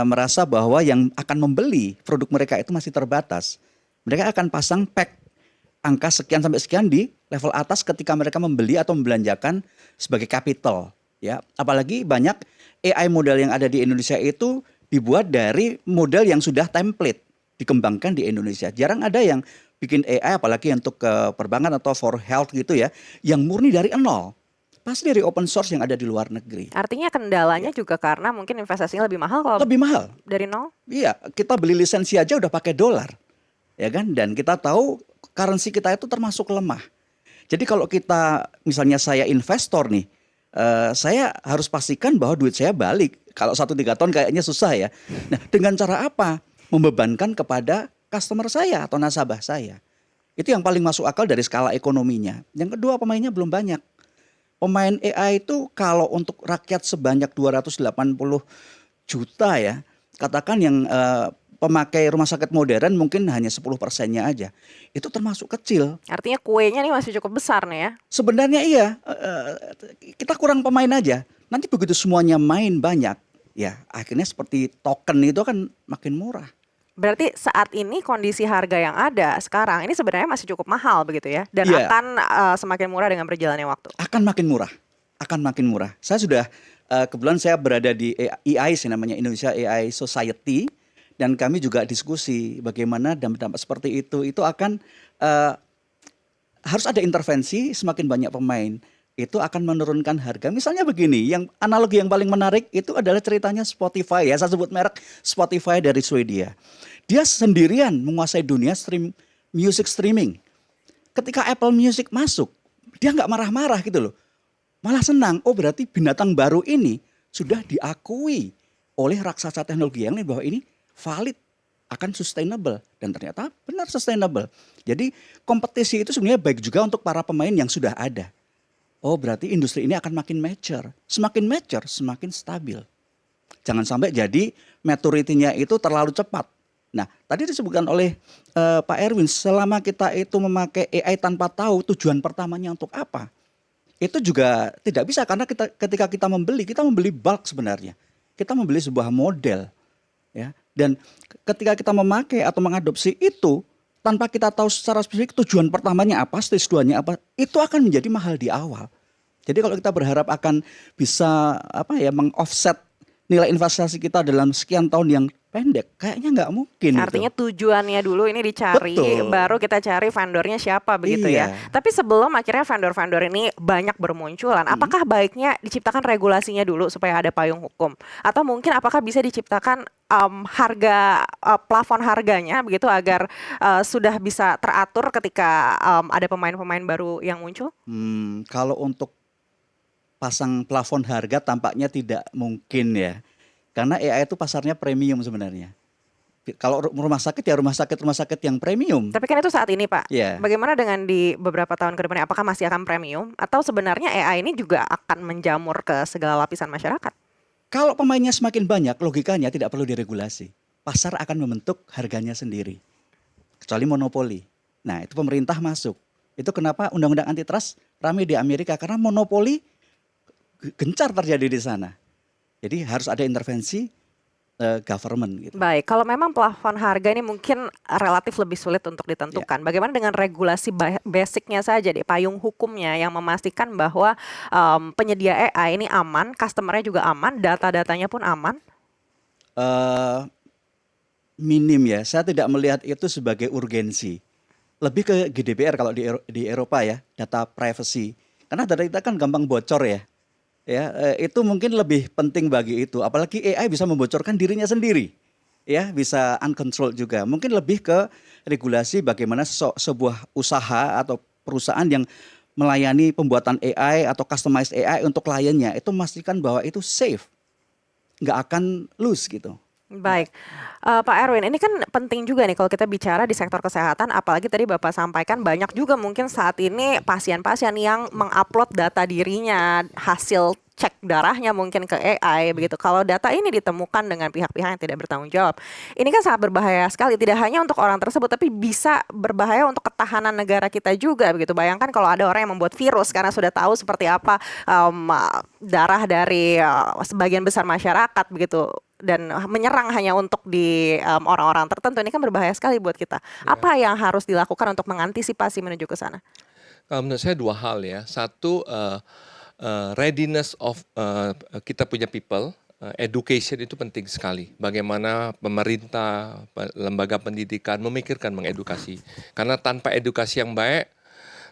merasa bahwa yang akan membeli produk mereka itu masih terbatas. Mereka akan pasang pack angka sekian sampai sekian di level atas ketika mereka membeli atau membelanjakan sebagai capital. Ya, apalagi banyak AI model yang ada di Indonesia itu dibuat dari model yang sudah template dikembangkan di Indonesia. Jarang ada yang bikin AI apalagi untuk perbankan atau for health gitu ya, yang murni dari nol. Pasti dari open source yang ada di luar negeri.
Artinya kendalanya juga karena mungkin investasinya lebih mahal kalau
Lebih mahal.
dari nol?
Iya, kita beli lisensi aja udah pakai dolar. Ya kan? Dan kita tahu currency kita itu termasuk lemah. Jadi kalau kita misalnya saya investor nih, saya harus pastikan bahwa duit saya balik. Kalau 1-3 tahun kayaknya susah ya. Nah, dengan cara apa? Membebankan kepada customer saya atau nasabah saya. Itu yang paling masuk akal dari skala ekonominya. Yang kedua, pemainnya belum banyak. Pemain AI itu kalau untuk rakyat sebanyak 280 juta ya, katakan yang pemakai rumah sakit modern mungkin hanya 10%-nya aja. Itu termasuk kecil.
Artinya kuenya nih masih cukup besar nih ya.
Sebenarnya iya, kita kurang pemain aja. Nanti begitu semuanya main banyak, ya akhirnya seperti token itu kan makin murah.
Berarti saat ini kondisi harga yang ada sekarang ini sebenarnya masih cukup mahal begitu ya, dan
Iya.
akan semakin murah dengan berjalannya waktu.
Akan makin murah, akan makin murah. Saya sudah kebetulan saya berada di EIS namanya Indonesia AI Society, dan kami juga diskusi bagaimana dampak-dampak seperti itu akan harus ada intervensi. Semakin banyak pemain itu akan menurunkan harga. Misalnya begini, yang analogi yang paling menarik itu adalah ceritanya Spotify ya. Saya sebut merek Spotify dari Swedia. Dia sendirian menguasai dunia music streaming. Ketika Apple Music masuk, dia nggak marah-marah gitu loh. Malah senang. Oh, berarti binatang baru ini sudah diakui oleh raksasa teknologi yang lain bahwa ini valid, akan sustainable, dan ternyata benar sustainable. Jadi kompetisi itu sebenarnya baik juga untuk para pemain yang sudah ada. Oh, berarti industri ini akan makin mature. Semakin mature, semakin stabil. Jangan sampai jadi maturity-nya itu terlalu cepat. Nah, tadi disebutkan oleh Pak Erwin, selama kita itu memakai AI tanpa tahu tujuan pertamanya untuk apa, itu juga tidak bisa, karena ketika kita membeli bulk sebenarnya. Kita membeli sebuah model, ya. Dan ketika kita memakai atau mengadopsi itu tanpa kita tahu secara spesifik tujuan pertamanya apa, stage 2-nya apa, itu akan menjadi mahal di awal. Jadi kalau kita berharap akan bisa meng-offset nilai investasi kita dalam sekian tahun yang pendek, kayaknya nggak mungkin.
Artinya tujuannya dulu ini dicari,
Betul.
baru kita cari vendornya siapa begitu ya.
Iya.
Tapi sebelum akhirnya vendor-vendor ini banyak bermunculan, apakah baiknya diciptakan regulasinya dulu supaya ada payung hukum? Atau mungkin apakah bisa diciptakan harga plafon harganya begitu agar sudah bisa teratur ketika ada pemain-pemain baru yang muncul?
Kalau untuk pasang plafon harga tampaknya tidak mungkin ya. Karena AI itu pasarnya premium sebenarnya. Kalau rumah sakit ya rumah sakit yang premium.
Tapi kan itu saat ini Pak.
Iya.
Bagaimana dengan di beberapa tahun ke depannya? Apakah masih akan premium? Atau sebenarnya AI ini juga akan menjamur ke segala lapisan masyarakat?
Kalau pemainnya semakin banyak, logikanya tidak perlu diregulasi. Pasar akan membentuk harganya sendiri. Kecuali monopoli. Nah, itu pemerintah masuk. Itu kenapa undang-undang antitrust ramai di Amerika, karena monopoli gencar terjadi di sana. Jadi harus ada intervensi government gitu.
Baik, kalau memang plafon harga ini mungkin relatif lebih sulit untuk ditentukan. Bagaimana dengan regulasi basicnya saja deh, payung hukumnya yang memastikan bahwa penyedia AI ini aman, customernya juga aman, data-datanya pun aman?
Minim ya, saya tidak melihat itu sebagai urgensi. Lebih ke GDPR kalau di Eropa ya, data privacy. Karena data kita kan gampang bocor ya. Itu mungkin lebih penting bagi itu. Apalagi AI bisa membocorkan dirinya sendiri, ya bisa uncontrolled juga. Mungkin lebih ke regulasi bagaimana sebuah usaha atau perusahaan yang melayani pembuatan AI atau customized AI untuk kliennya itu memastikan bahwa itu safe, nggak akan loose gitu.
Baik, Pak Erwin, ini kan penting juga nih kalau kita bicara di sektor kesehatan, apalagi tadi Bapak sampaikan banyak juga mungkin saat ini pasien-pasien yang mengupload data dirinya, hasil cek darahnya mungkin ke AI begitu. Kalau data ini ditemukan dengan pihak-pihak yang tidak bertanggung jawab, ini kan sangat berbahaya sekali. Tidak hanya untuk orang tersebut, tapi bisa berbahaya untuk ketahanan negara kita juga begitu. Bayangkan kalau ada orang yang membuat virus karena sudah tahu seperti apa darah dari sebagian besar masyarakat begitu, dan menyerang hanya untuk di orang-orang tertentu, ini kan berbahaya sekali buat kita. Apa yang harus dilakukan untuk mengantisipasi menuju ke sana?
Menurut saya dua hal ya. Satu, readiness of kita punya people, education itu penting sekali. Bagaimana pemerintah, lembaga pendidikan memikirkan mengedukasi. Karena tanpa edukasi yang baik,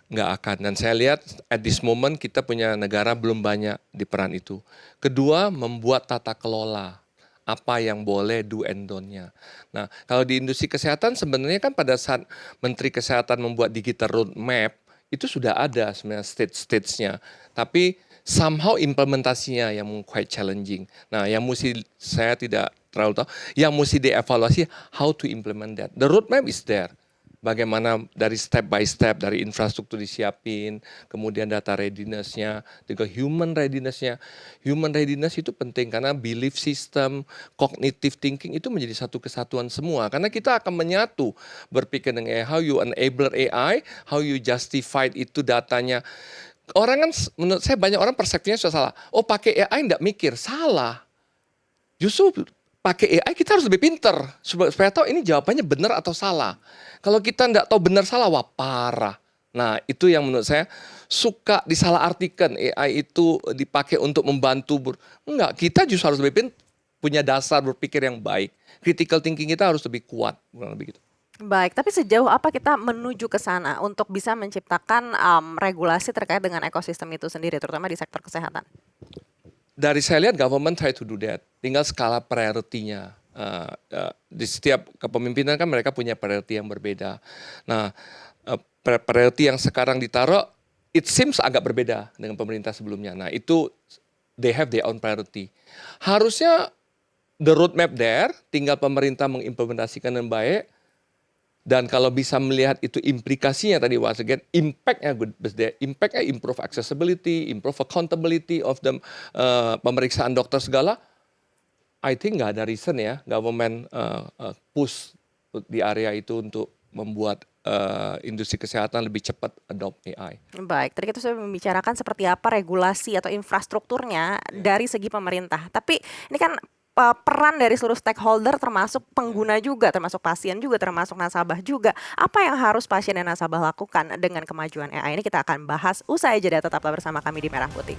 nggak akan. Dan saya lihat at this moment kita punya negara belum banyak di peran itu. Kedua, membuat tata kelola. Apa yang boleh do and don't-nya. Nah, kalau di industri kesehatan sebenarnya kan pada saat Menteri Kesehatan membuat digital roadmap, itu sudah ada sebenarnya stage-stage-nya. Tapi somehow implementasinya yang quite challenging. Nah, yang mesti saya tidak terlalu tahu, yang mesti dievaluasi how to implement that. The roadmap is there. bagaimana dari step by step, dari infrastruktur disiapin, kemudian data readiness-nya, juga human readiness-nya. Human readiness itu penting karena belief system, cognitive thinking itu menjadi satu kesatuan semua. Karena kita akan menyatu berpikir dengan AI, how you enable AI, how you justified itu datanya. Orang kan, menurut saya banyak orang persepsinya sudah salah. Oh, pakai AI enggak mikir, salah. Justru pakai AI kita harus lebih pinter supaya tahu ini jawabannya benar atau salah. Kalau kita enggak tahu benar salah, wah parah. Nah, itu yang menurut saya suka disalahartikan. AI itu dipakai untuk membantu. Enggak, kita justru harus lebih punya dasar berpikir yang baik. Critical thinking kita harus lebih kuat, kurang lebih gitu.
Baik, tapi sejauh apa kita menuju ke sana untuk bisa menciptakan regulasi terkait dengan ekosistem itu sendiri, terutama di sektor kesehatan?
Dari saya lihat government try to do that. Tinggal skala priority-nya. Di setiap kepemimpinan kan mereka punya priority yang berbeda. Nah, priority yang sekarang ditaruh, it seems agak berbeda dengan pemerintah sebelumnya. Nah, itu they have their own priority. Harusnya the roadmap there, tinggal pemerintah mengimplementasikan dengan baik. Dan kalau bisa melihat itu implikasinya tadi once again, impact-nya good, impact-nya improve accessibility, improve accountability of the pemeriksaan dokter segala. I think nggak ada reason ya government push di area itu untuk membuat industri kesehatan lebih cepat adopt AI.
Baik, tadi kita sudah membicarakan seperti apa regulasi atau infrastrukturnya dari segi pemerintah. Tapi ini kan peran dari seluruh stakeholder termasuk pengguna juga, termasuk pasien juga, termasuk nasabah juga. Apa yang harus pasien dan nasabah lakukan dengan kemajuan AI ini kita akan bahas usai jeda. Tetaplah bersama kami di Merah Putih.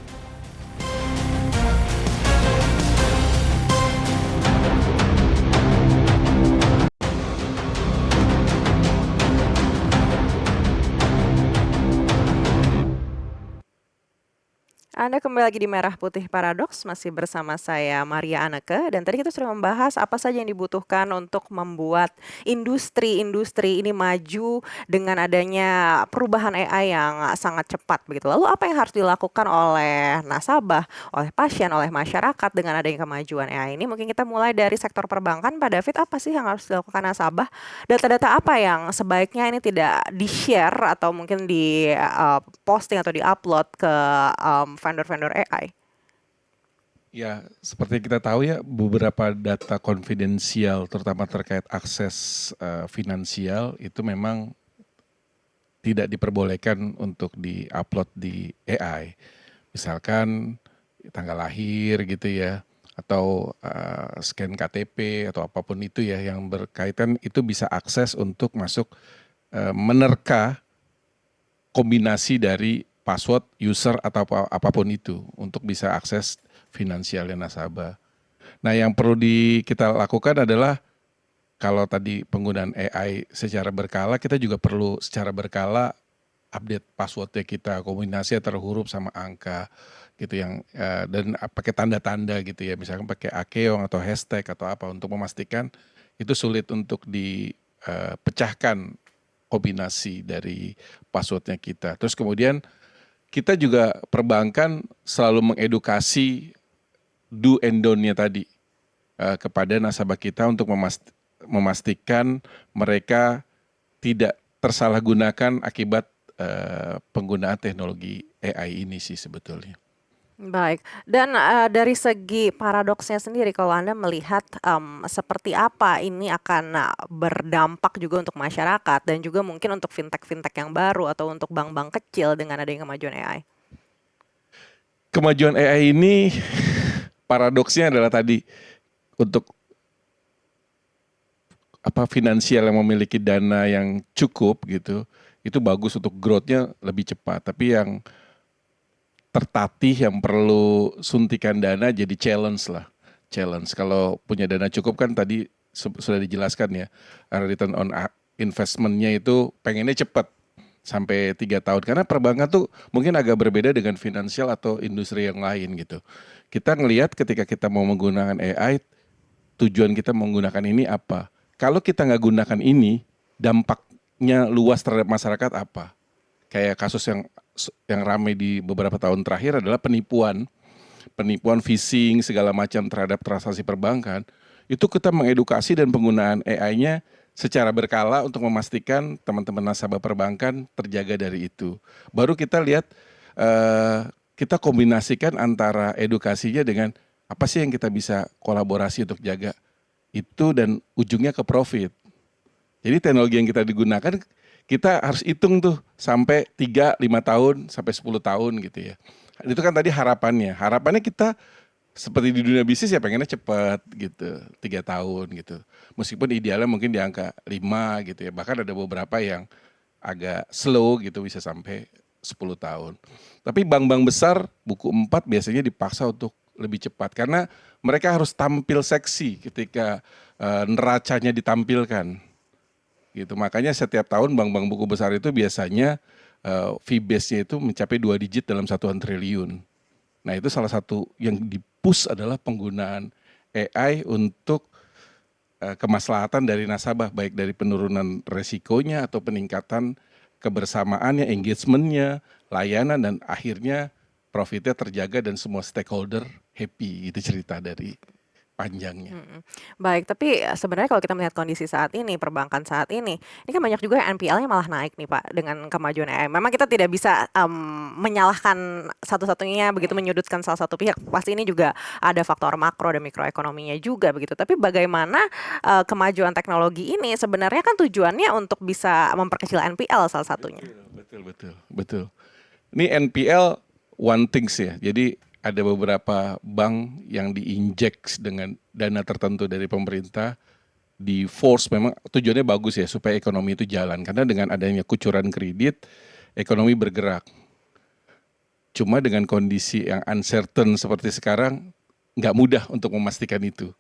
Anda kembali lagi di Merah Putih Paradoks, masih bersama saya Maria Anneke, dan tadi kita sudah membahas apa saja yang dibutuhkan untuk membuat industri-industri ini maju dengan adanya perubahan AI yang sangat cepat begitu. Lalu apa yang harus dilakukan oleh nasabah, oleh pasien, oleh masyarakat dengan adanya kemajuan AI ini? Mungkin kita mulai dari sektor perbankan. Pak David, apa sih yang harus dilakukan nasabah? Data-data apa yang sebaiknya ini tidak di-share atau mungkin di posting atau di-upload ke vendor-vendor AI?
Ya, seperti kita tahu ya, beberapa data konfidensial, terutama terkait akses finansial, itu memang tidak diperbolehkan untuk di-upload di AI. Misalkan tanggal lahir gitu ya, atau scan KTP atau apapun itu ya yang berkaitan, itu bisa akses untuk masuk menerka kombinasi dari password, user, atau apapun itu untuk bisa akses finansialnya nasabah. Nah, yang perlu kita lakukan adalah kalau tadi penggunaan AI secara berkala, kita juga perlu secara berkala update passwordnya kita, kombinasi antara huruf sama angka gitu yang dan pakai tanda-tanda gitu ya, misalkan pakai akeong atau hashtag atau apa untuk memastikan itu sulit untuk dipecahkan kombinasi dari passwordnya kita. Terus kemudian kita juga perbankan selalu mengedukasi do and don't-nya tadi kepada nasabah kita untuk memastikan mereka tidak tersalahgunakan akibat penggunaan teknologi AI ini sih sebetulnya.
Baik, dan dari segi paradoksnya sendiri, kalau Anda melihat seperti apa ini akan berdampak juga untuk masyarakat dan juga mungkin untuk fintech-fintech yang baru atau untuk bank-bank kecil dengan adanya kemajuan AI?
Kemajuan AI ini paradoksnya adalah tadi untuk finansial yang memiliki dana yang cukup gitu, itu bagus untuk growth-nya lebih cepat. Tapi yang tertatih yang perlu suntikan dana jadi challenge lah. Challenge kalau punya dana cukup kan tadi sudah dijelaskan ya, return on investment-nya itu pengennya cepat sampai 3 tahun. Karena perbankan tuh mungkin agak berbeda dengan finansial atau industri yang lain gitu. Kita ngelihat ketika kita mau menggunakan AI, tujuan kita menggunakan ini apa? Kalau kita nggak gunakan ini, dampaknya luas terhadap masyarakat apa? Kayak kasus yang ramai di beberapa tahun terakhir adalah penipuan phishing segala macam terhadap transaksi perbankan. Itu kita mengedukasi dan penggunaan AI-nya secara berkala untuk memastikan teman-teman nasabah perbankan terjaga dari itu. Baru kita lihat, kita kombinasikan antara edukasinya dengan apa sih yang kita bisa kolaborasi untuk jaga itu dan ujungnya ke profit. Jadi teknologi yang kita digunakan, kita harus hitung tuh sampai 3, 5 tahun, sampai 10 tahun gitu ya. Itu kan tadi harapannya. Harapannya kita seperti di dunia bisnis ya pengennya cepat gitu, 3 tahun gitu. Meskipun idealnya mungkin di angka 5 gitu ya. Bahkan ada beberapa yang agak slow gitu bisa sampai 10 tahun. Tapi bank-bank besar buku 4 biasanya dipaksa untuk lebih cepat karena mereka harus tampil seksi ketika neracanya ditampilkan. Gitu. Makanya setiap tahun bank-bank buku besar itu biasanya fee base-nya itu mencapai 2 digit dalam 1 triliun. Nah itu salah satu yang di-push adalah penggunaan AI untuk kemaslahatan dari nasabah, baik dari penurunan resikonya atau peningkatan kebersamaannya, engagementnya, layanan, dan akhirnya profitnya terjaga dan semua stakeholder happy. Itu cerita dari panjangnya.
Baik, tapi sebenarnya kalau kita melihat kondisi saat ini, perbankan saat ini kan banyak juga yang NPL-nya malah naik nih Pak dengan kemajuan AI. Memang kita tidak bisa menyalahkan satu-satunya begitu, menyudutkan salah satu pihak. Pasti ini juga ada faktor makro dan mikroekonominya juga begitu. Tapi bagaimana kemajuan teknologi ini sebenarnya kan tujuannya untuk bisa memperkecil NPL salah satunya.
Betul. Ini NPL one things ya. Jadi ada beberapa bank yang diinjek dengan dana tertentu dari pemerintah, di force, memang tujuannya bagus ya supaya ekonomi itu jalan. Karena dengan adanya kucuran kredit, ekonomi bergerak. Cuma dengan kondisi yang uncertain seperti sekarang, nggak mudah untuk memastikan itu.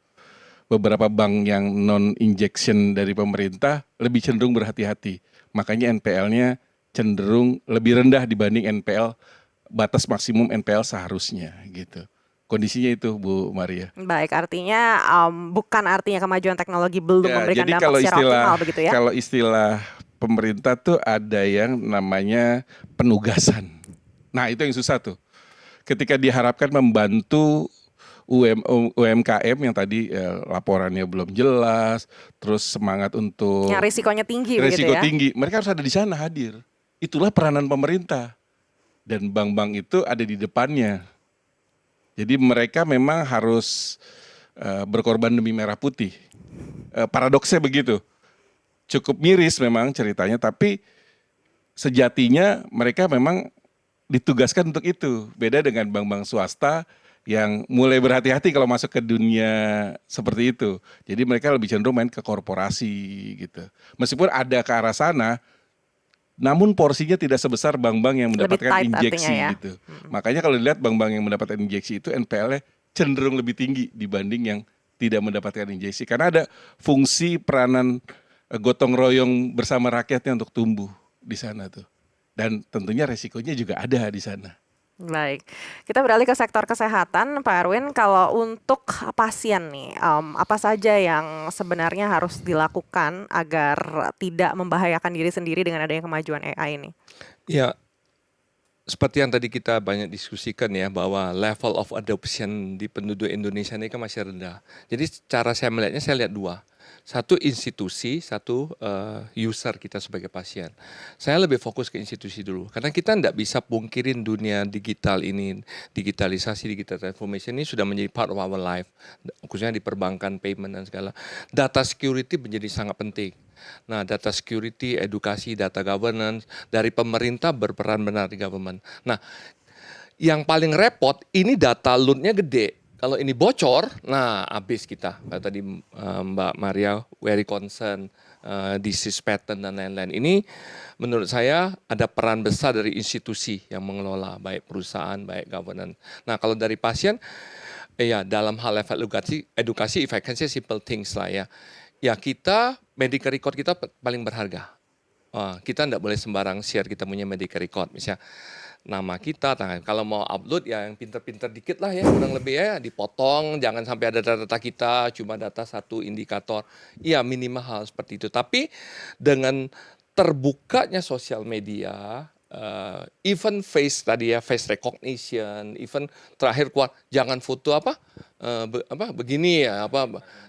Beberapa bank yang non-injection dari pemerintah lebih cenderung berhati-hati. Makanya NPL-nya cenderung lebih rendah dibanding NPL batas maksimum NPL seharusnya gitu. Kondisinya itu Bu Maria.
Baik, artinya bukan artinya kemajuan teknologi belum
Ya,
memberikan
jadi
dampak secara optimal begitu ya?
Kalau istilah pemerintah tuh ada yang namanya penugasan. Nah itu yang susah tuh. Ketika diharapkan membantu UMKM yang tadi laporannya belum jelas, terus semangat untuk
Yang risikonya tinggi begitu
risiko
ya?
tinggi, mereka harus ada di sana hadir. Itulah peranan pemerintah. Dan bank-bank itu ada di depannya. Jadi mereka memang harus berkorban demi merah putih. Paradoksnya begitu. Cukup miris memang ceritanya, tapi sejatinya mereka memang ditugaskan untuk itu. Beda dengan bank-bank swasta yang mulai berhati-hati kalau masuk ke dunia seperti itu. Jadi mereka lebih cenderung main ke korporasi gitu. Meskipun ada ke arah sana, namun porsinya tidak sebesar bank-bank yang
Lebih
mendapatkan
tight
injeksi
artinya ya?
gitu. Makanya kalau dilihat bank-bank yang mendapatkan injeksi itu NPL-nya cenderung lebih tinggi dibanding yang tidak mendapatkan injeksi. Karena ada fungsi peranan gotong royong bersama rakyatnya untuk tumbuh di sana tuh. Dan tentunya resikonya juga ada di sana.
Baik, kita beralih ke sektor kesehatan, Pak Erwin. Kalau untuk pasien nih, apa saja yang sebenarnya harus dilakukan agar tidak membahayakan diri sendiri dengan adanya kemajuan AI ini?
Ya, seperti yang tadi kita banyak diskusikan ya, bahwa level of adoption di penduduk Indonesia ini kan masih rendah. Jadi cara saya melihatnya, saya lihat dua. Satu institusi, satu user kita sebagai pasien. Saya lebih fokus ke institusi dulu. Karena kita tidak bisa pungkirin dunia digital ini, digitalisasi, digital transformation ini sudah menjadi part of our life. Khususnya di perbankan, payment dan segala. Data security menjadi sangat penting. Nah, data security, edukasi, data governance, dari pemerintah berperan benar di government. Nah, yang paling repot, ini data load-nya gede. Kalau ini bocor, nah habis kita. Kayak tadi Mbak Maria very concern, disease pattern dan lain-lain. Ini menurut saya ada peran besar dari institusi yang mengelola, baik perusahaan, baik governance. Nah kalau dari pasien, ya dalam hal level edukasi if I can say simple things lah ya. Ya kita, medical record kita paling berharga. Kita tidak boleh sembarang share kita punya medical record. Misalnya nama kita, kalau mau upload ya yang pinter-pinter dikit lah ya, kurang lebih ya dipotong, jangan sampai ada data kita, cuma data satu indikator. Ya minimal hal seperti itu. Tapi dengan terbukanya sosial media, even face tadi ya, face recognition, even terakhir keluar jangan foto begini ya,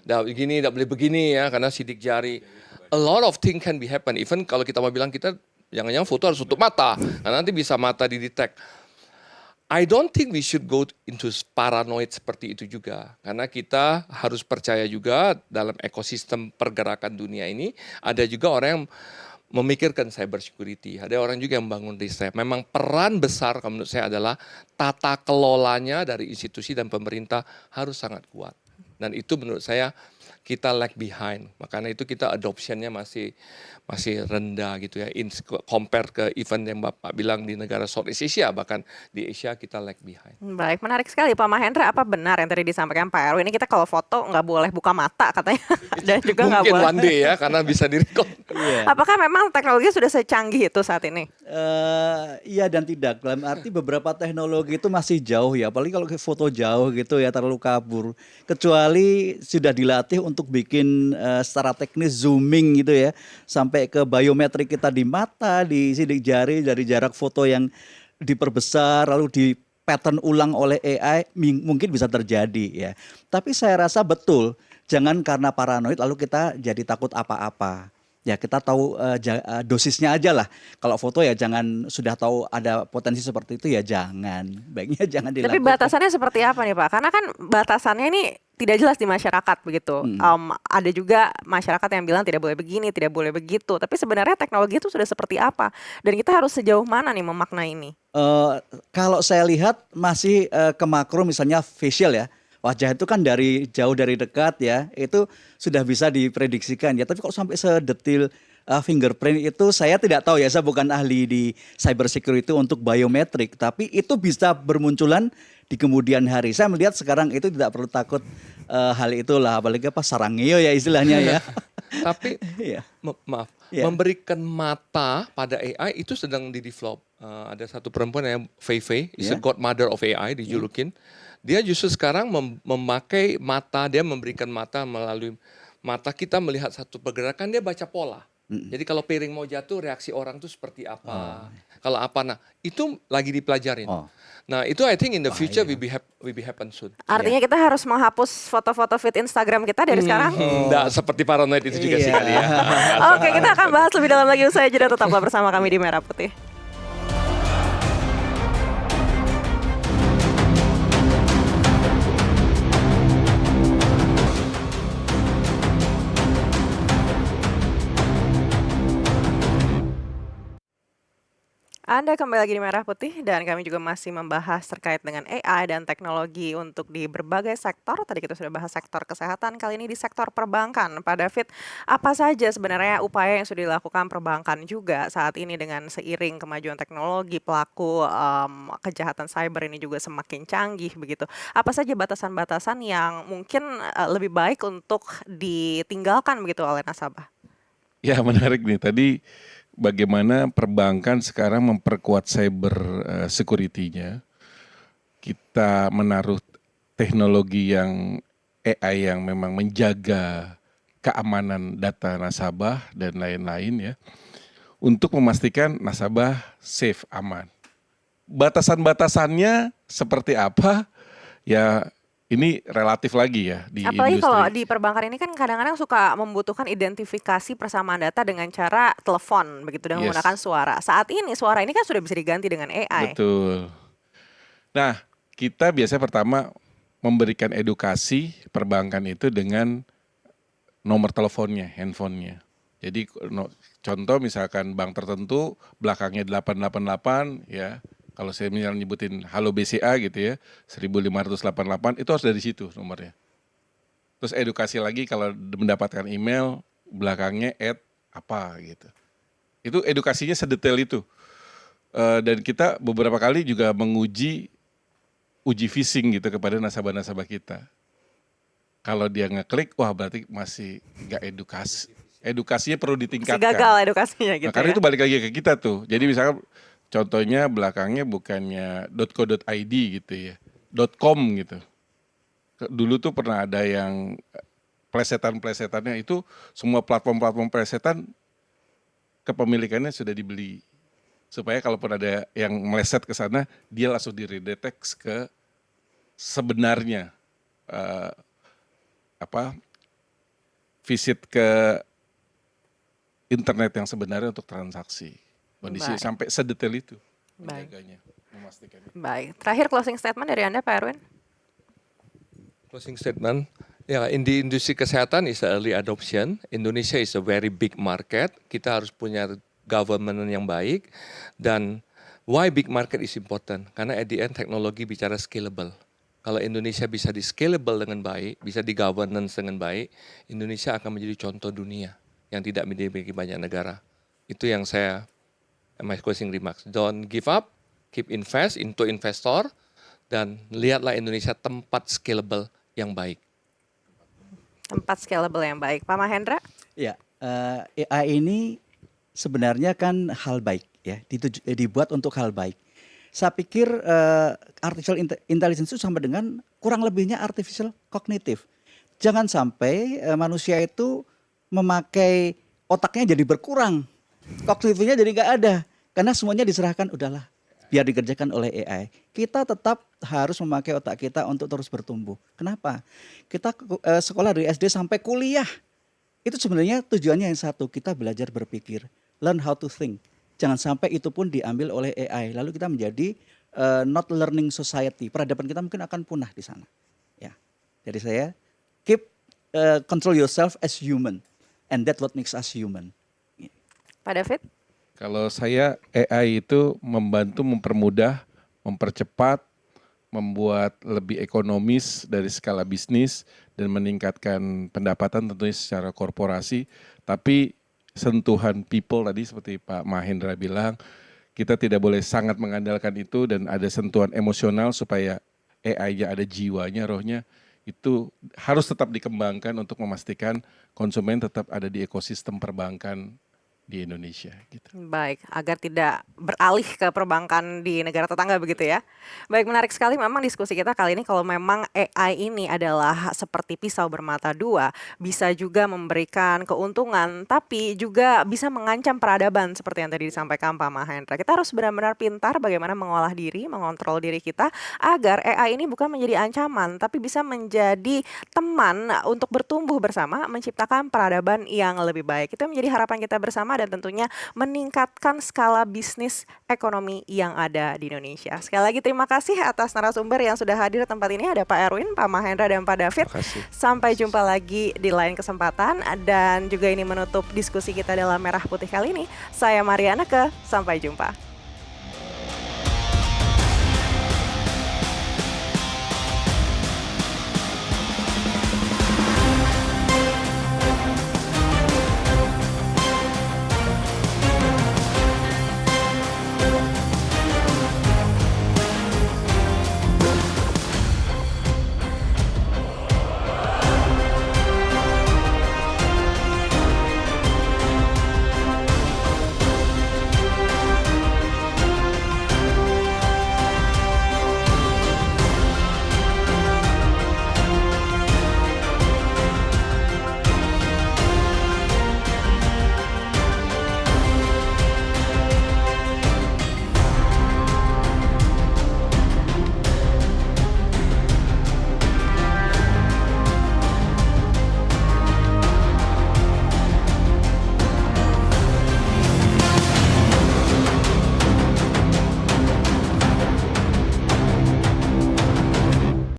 begini, tidak boleh begini ya karena sidik jari. a lot of thing can be happen. Even kalau kita mau bilang kita jangan-jangan foto harus tutup mata, nah nanti bisa mata didetect. I don't think we should go into paranoid seperti itu juga. Karena kita harus percaya juga dalam ekosistem pergerakan dunia ini, ada juga orang yang memikirkan cyber security. Ada orang juga yang membangun riset. Memang peran besar kalau menurut saya adalah tata kelolanya dari institusi dan pemerintah harus sangat kuat. Dan itu menurut saya kita lag behind. Makanya itu kita adoptionnya masih rendah gitu ya. Compare ke event yang Bapak bilang di negara Southeast Asia, bahkan di Asia kita lag behind.
Baik, menarik sekali Pak Mahendra. Apa benar yang tadi disampaikan Pak Heru? Ini kita kalau foto nggak boleh buka mata katanya, dan juga nggak
Mungkin
boleh.
one day ya, karena bisa direcord.
Iya.
Apakah memang teknologi sudah secanggih itu saat ini?
Iya dan tidak. Dalam arti beberapa teknologi itu masih jauh ya. Apalagi kalau foto jauh gitu ya terlalu kabur. Kecuali sudah dilatih untuk bikin secara teknis zooming gitu ya. Sampai ke biometrik kita di mata, di sidik jari dari jarak foto yang diperbesar lalu di pattern ulang oleh AI mungkin bisa terjadi ya. Tapi saya rasa betul jangan karena paranoid lalu kita jadi takut apa-apa. Ya kita tahu dosisnya aja lah. Kalau foto ya jangan sudah tahu ada potensi seperti itu ya jangan. Baiknya jangan
Tapi
dilakukan.
batasannya seperti apa nih Pak? Karena kan batasannya ini tidak jelas di masyarakat begitu. Ada juga masyarakat yang bilang tidak boleh begini, tidak boleh begitu. Tapi sebenarnya teknologi itu sudah seperti apa? Dan kita harus sejauh mana nih memaknai ini?
Kalau saya lihat masih ke makro misalnya facial ya. Wajah itu kan dari jauh dari dekat ya, itu sudah bisa diprediksikan ya. Tapi kalau sampai sedetil fingerprint itu saya tidak tahu ya, saya bukan ahli di cyber security untuk biometrik, tapi itu bisa bermunculan di kemudian hari. Saya melihat sekarang itu tidak perlu takut hal itulah, apalagi apa sarangeo ya istilahnya ya.
Tapi
Iya.
maaf,
Iya.
memberikan mata pada AI itu sedang di-develop. Ada satu perempuan yang Fei Fei, is a
Iya.
godmother of AI dijulukin. Dia justru sekarang memakai mata, dia memberikan mata melalui mata kita melihat satu pergerakan, dia baca pola. Jadi kalau piring mau jatuh, reaksi orang itu seperti apa. Kalau apa, nah itu lagi dipelajarin.
Oh.
Nah itu I think in the future will be happen soon.
Artinya kita harus menghapus foto-foto feed Instagram kita dari sekarang?
Nggak seperti paranoid itu juga sih
Iya.
kali ya.
Oke, kita akan bahas lebih dalam lagi usai jeda. Tetaplah bersama kami di Merah Putih. Anda kembali lagi di Merah Putih dan kami juga masih membahas terkait dengan AI dan teknologi untuk di berbagai sektor. Tadi kita sudah bahas sektor kesehatan, kali ini di sektor perbankan. Pak David, apa saja sebenarnya upaya yang sudah dilakukan perbankan juga saat ini dengan seiring kemajuan teknologi, pelaku kejahatan cyber ini juga semakin canggih begitu. Apa saja batasan-batasan yang mungkin lebih baik untuk ditinggalkan begitu oleh nasabah?
Ya menarik nih tadi bagaimana perbankan sekarang memperkuat cyber security-nya. Kita menaruh teknologi yang AI yang memang menjaga keamanan data nasabah dan lain-lain ya. Untuk memastikan nasabah safe, aman. Batasan-batasannya seperti apa? Ya ini relatif lagi ya di
Apalagi
industri.
kalau di perbankan ini kan kadang-kadang suka membutuhkan identifikasi persamaan data dengan cara telepon begitu dengan
Yes.
menggunakan suara. Saat ini suara ini kan sudah bisa diganti dengan AI.
Betul. Nah, kita biasanya pertama memberikan edukasi perbankan itu dengan nomor teleponnya, handphonenya. Jadi contoh misalkan bank tertentu belakangnya 888 ya. Kalau saya misalnya nyebutin halo BCA gitu ya, 1588 itu harus dari situ nomornya. Terus edukasi lagi kalau mendapatkan email belakangnya apa gitu. Itu edukasinya sedetail itu. Dan kita beberapa kali juga menguji phishing gitu kepada nasabah-nasabah kita. Kalau dia ngeklik, wah berarti masih nggak edukasi. Edukasinya perlu
Si
ditingkatkan.
gagal edukasinya gitu
Nah, karena
ya.
itu balik lagi ke kita tuh. Jadi misalkan contohnya belakangnya bukannya .co.id gitu ya, .com gitu. Dulu tuh pernah ada yang plesetan-plesetannya itu semua platform-platform plesetan kepemilikannya sudah dibeli. Supaya kalaupun ada yang meleset ke sana, dia langsung diredetek ke sebenarnya visit ke internet yang sebenarnya untuk transaksi. Kondisi
Baik.
sampai sedetail itu
Baik.
menjaganya, memastikan.
Baik, terakhir closing statement dari Anda Pak Erwin.
Closing statement. Ya, in the industri kesehatan is early adoption. Indonesia is a very big market. Kita harus punya government yang baik. Dan why big market is important? Karena at the end teknologi bicara scalable. Kalau Indonesia bisa di scalable dengan baik, bisa di governance dengan baik, Indonesia akan menjadi contoh dunia yang tidak dimiliki banyak negara. Itu yang my closing remarks. Don't give up, keep invest into investor, dan lihatlah Indonesia tempat scalable yang baik.
Tempat scalable yang baik. Pak Mahendra?
Ya, AI ini sebenarnya kan hal baik ya, dibuat untuk hal baik. Saya pikir artificial intelligence itu sama dengan kurang lebihnya artificial kognitif. Jangan sampai manusia itu memakai otaknya jadi berkurang, kognitifnya jadi nggak ada, karena semuanya diserahkan udahlah biar dikerjakan oleh AI. Kita tetap harus memakai otak kita untuk terus bertumbuh. Kenapa? Kita sekolah dari SD sampai kuliah. Itu sebenarnya tujuannya yang satu, kita belajar berpikir, learn how to think. Jangan sampai itu pun diambil oleh AI. Lalu kita menjadi not learning society. Peradaban kita mungkin akan punah di sana. Ya. Jadi saya keep control yourself as human, and that's what makes us human.
Pak David?
Kalau saya AI itu membantu mempermudah, mempercepat, membuat lebih ekonomis dari skala bisnis dan meningkatkan pendapatan tentunya secara korporasi. Tapi sentuhan people tadi seperti Pak Mahendra bilang, kita tidak boleh sangat mengandalkan itu dan ada sentuhan emosional supaya AI-nya ada jiwanya, rohnya. Itu harus tetap dikembangkan untuk memastikan konsumen tetap ada di ekosistem perbankan di Indonesia gitu.
Baik, agar tidak beralih ke perbankan di negara tetangga begitu ya. Baik, menarik sekali memang diskusi kita kali ini. Kalau memang AI ini adalah seperti pisau bermata dua, bisa juga memberikan keuntungan, tapi juga bisa mengancam peradaban seperti yang tadi disampaikan Pak Mahendra. Kita harus benar-benar pintar bagaimana mengolah diri, mengontrol diri kita, agar AI ini bukan menjadi ancaman, tapi bisa menjadi teman untuk bertumbuh bersama, menciptakan peradaban yang lebih baik. Itu menjadi harapan kita bersama dan tentunya meningkatkan skala bisnis ekonomi yang ada di Indonesia. Sekali lagi terima kasih atas narasumber yang sudah hadir di tempat ini. Ada Pak Erwin, Pak Mahendra, dan Pak David.
Terima kasih.
Sampai jumpa lagi di lain kesempatan. Dan juga ini menutup diskusi kita dalam Merah Putih kali ini. Saya Mariana sampai jumpa.